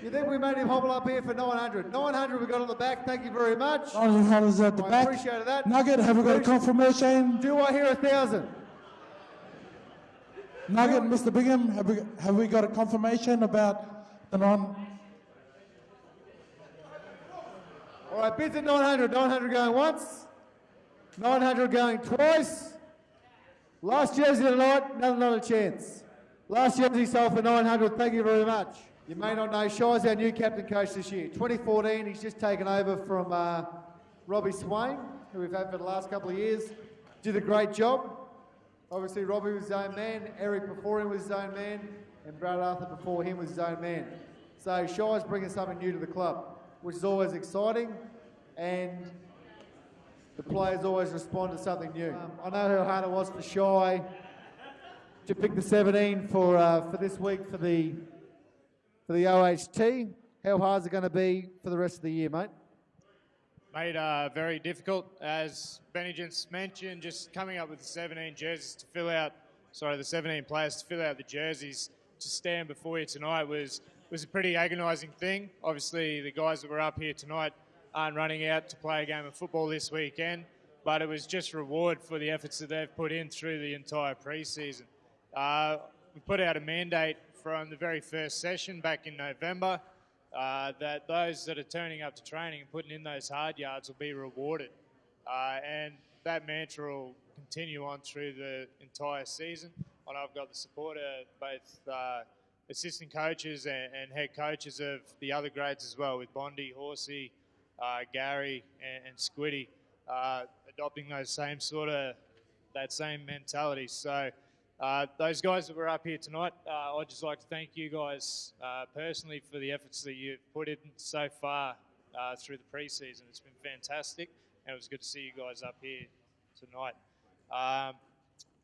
You think we made him hobble up here for 900? 900 we got on the back. Thank you very much. 900 at the I back. appreciate that. Nugget, have we got a confirmation? Do I hear 1,000? Nugget, Mr. Bingham, have we got a confirmation about the non? All right, bids at 900. 900 going once. 900 going twice. Last jersey tonight, another chance. Last jersey sold for 900. Thank you very much. You may not know, Shy's our new captain coach this year. 2014, he's just taken over from Robbie Swain, who we've had for the last couple of years. Did a great job. Obviously, Robbie was his own man. Eric before him was his own man. And Brad Arthur before him was his own man. So Shy's bringing something new to the club, which is always exciting, and the players always respond to something new. I know how hard it was for Shy to pick the 17 for this week for the OHT. How hard is it going to be for the rest of the year, mate? Mate, very difficult. As Benny just mentioned, just coming up with the 17 jerseys to fill out, the 17 players to fill out the jerseys to stand before you tonight was a pretty agonising thing. Obviously, the guys that were up here tonight aren't running out to play a game of football this weekend, but it was just reward for the efforts that they've put in through the entire pre-season. We put out a mandate from the very first session back in November that those that are turning up to training and putting in those hard yards will be rewarded. And that mantra will continue on through the entire season. And I've got the support of both assistant coaches and head coaches of the other grades as well, with Bondi, Horsey, Gary and Squiddy adopting that same mentality. So those guys that were up here tonight, I'd just like to thank you guys personally for the efforts that you've put in so far through the pre-season. It's been fantastic, and it was good to see you guys up here tonight.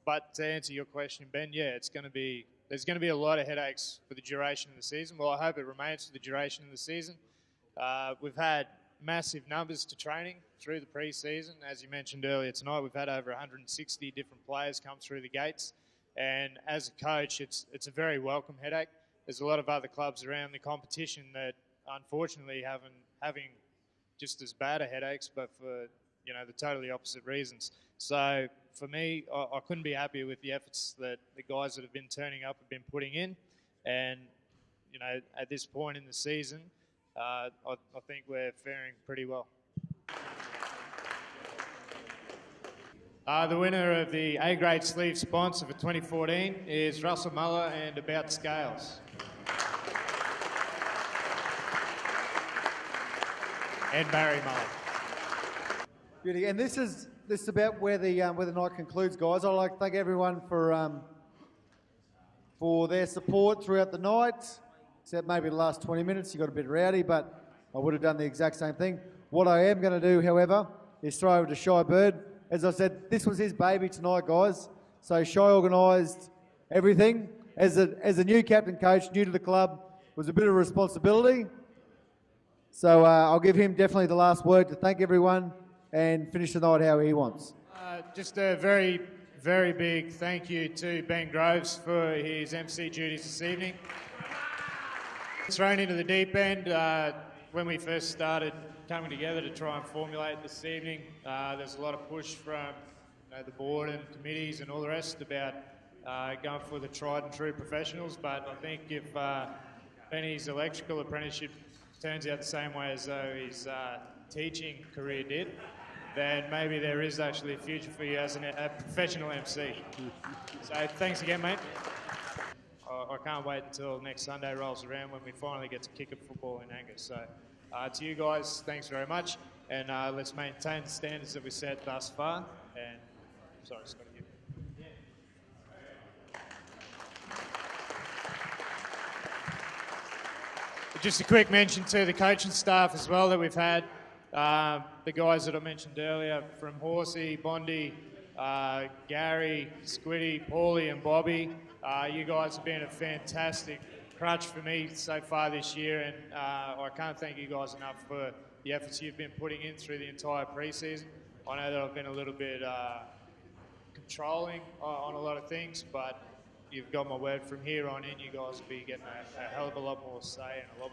But to answer your question, Ben, yeah, there's going to be a lot of headaches for the duration of the season. Well, I hope it remains for the duration of the season. We've had massive numbers to training through the pre-season. As you mentioned earlier tonight, we've had over 160 different players come through the gates. And as a coach, it's a very welcome headache. There's a lot of other clubs around the competition that unfortunately having just as bad a headaches, but for the totally opposite reasons. So for me, I couldn't be happier with the efforts that the guys that have been turning up have been putting in. And at this point in the season, I think we're faring pretty well. The winner of the A-grade sleeve sponsor for 2014 is Russell Muller and About Scales. And Barry Muller. Beauty. And this is about where the night concludes, guys. I'd like to thank everyone for their support throughout the night. Except maybe the last 20 minutes, you got a bit rowdy, but I would have done the exact same thing. What I am going to do, however, is throw over to Shy Bird. As I said, this was his baby tonight, guys. So Shy organised everything. As a new captain coach, new to the club, was a bit of a responsibility. So I'll give him definitely the last word to thank everyone and finish the night how he wants. Just a very, very big thank you to Ben Groves for his MC duties this evening. Thrown into the deep end when we first started coming together to try and formulate this evening. There's a lot of push from the board and committees and all the rest about going for the tried and true professionals. But I think if Benny's electrical apprenticeship turns out the same way as though his teaching career did, then maybe there is actually a future for you as a professional MC. So thanks again, mate. I can't wait until next Sunday rolls around when we finally get to kick a football in Angus. So to you guys, thanks very much. And let's maintain the standards that we set thus far. And sorry, Scotty. Just a quick mention to the coaching staff as well that we've had. The guys that I mentioned earlier, from Horsey, Bondi, Gary, Squiddy, Paulie and Bobby. You guys have been a fantastic crutch for me so far this year, and I can't thank you guys enough for the efforts you've been putting in through the entire pre-season. I know that I've been a little bit controlling on a lot of things, but you've got my word, from here on in, you guys will be getting a hell of a lot more say and a lot.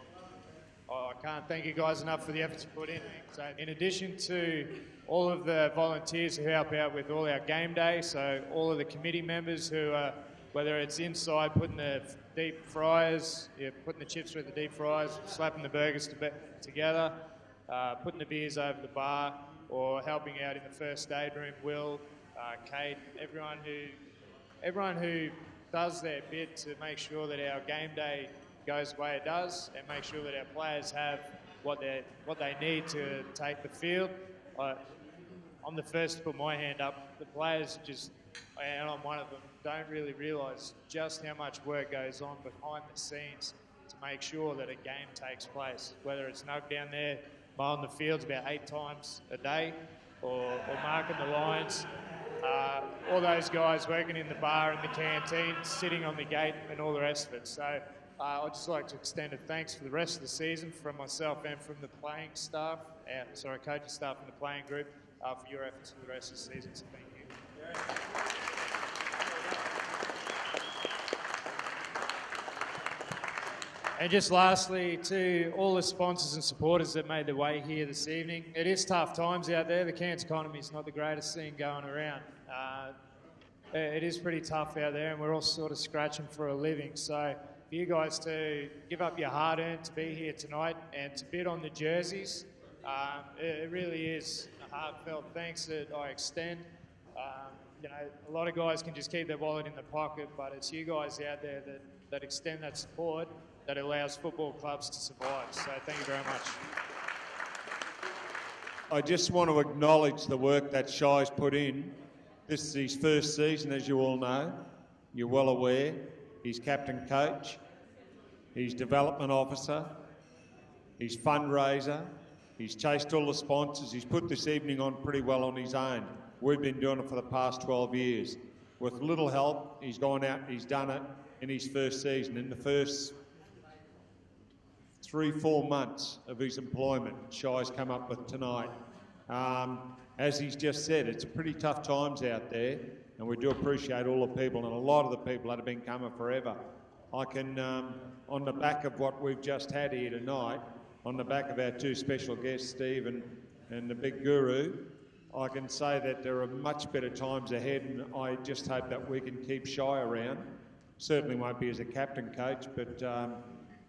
I can't thank you guys enough for the efforts you put in. So, in addition to all of the volunteers who help out with all our game day, so all of the committee members who, whether it's inside putting the deep fryers, putting the chips through the deep fryers, slapping the burgers together, putting the beers over the bar, or helping out in the first aid room, Will, Kate, everyone who does their bit to make sure that our game day goes the way it does, and make sure that our players have what they need to take the field. I'm the first to put my hand up. The players just, and I'm one of them, don't really realise just how much work goes on behind the scenes to make sure that a game takes place. Whether it's Nug down there mowing the fields about 8 times a day, or marking the lines, all those guys working in the bar and the canteen, sitting on the gate, and all the rest of it. So I'd just like to extend a thanks for the rest of the season from myself and from the playing staff, coaching staff and the playing group for your efforts for the rest of the season. So thank you. And just lastly, to all the sponsors and supporters that made their way here this evening, it is tough times out there. The Cairns economy is not the greatest thing going around. It is pretty tough out there, and we're all sort of scratching for a living. So for you guys to give up your hard-earned to be here tonight and to bid on the jerseys, it really is a heartfelt thanks that I extend. A lot of guys can just keep their wallet in their pocket, but it's you guys out there that extend that support that allows football clubs to survive. So thank you very much. I just want to acknowledge the work that Shy's put in. This is his first season, as you all know. You're well aware. He's captain coach. He's development officer. He's fundraiser. He's chased all the sponsors. He's put this evening on pretty well on his own. We've been doing it for the past 12 years. With little help, he's gone out and he's done it in his first season. In the first 3-4 months of his employment, Shy's come up with tonight. As he's just said, it's pretty tough times out there, and we do appreciate all the people, and a lot of the people that have been coming forever. I can, on the back of what we've just had here tonight, on the back of our 2 special guests, Steve and the big guru, I can say that there are much better times ahead, and I just hope that we can keep Shy around. Certainly won't be as a captain coach, but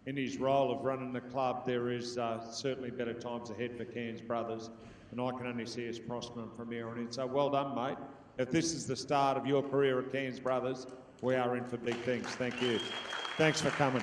in his role of running the club, there is certainly better times ahead for Cairns Brothers, and I can only see us prospering from here on in. So well done, mate. If this is the start of your career at Cairns Brothers, we are in for big things. Thank you. Thanks for coming.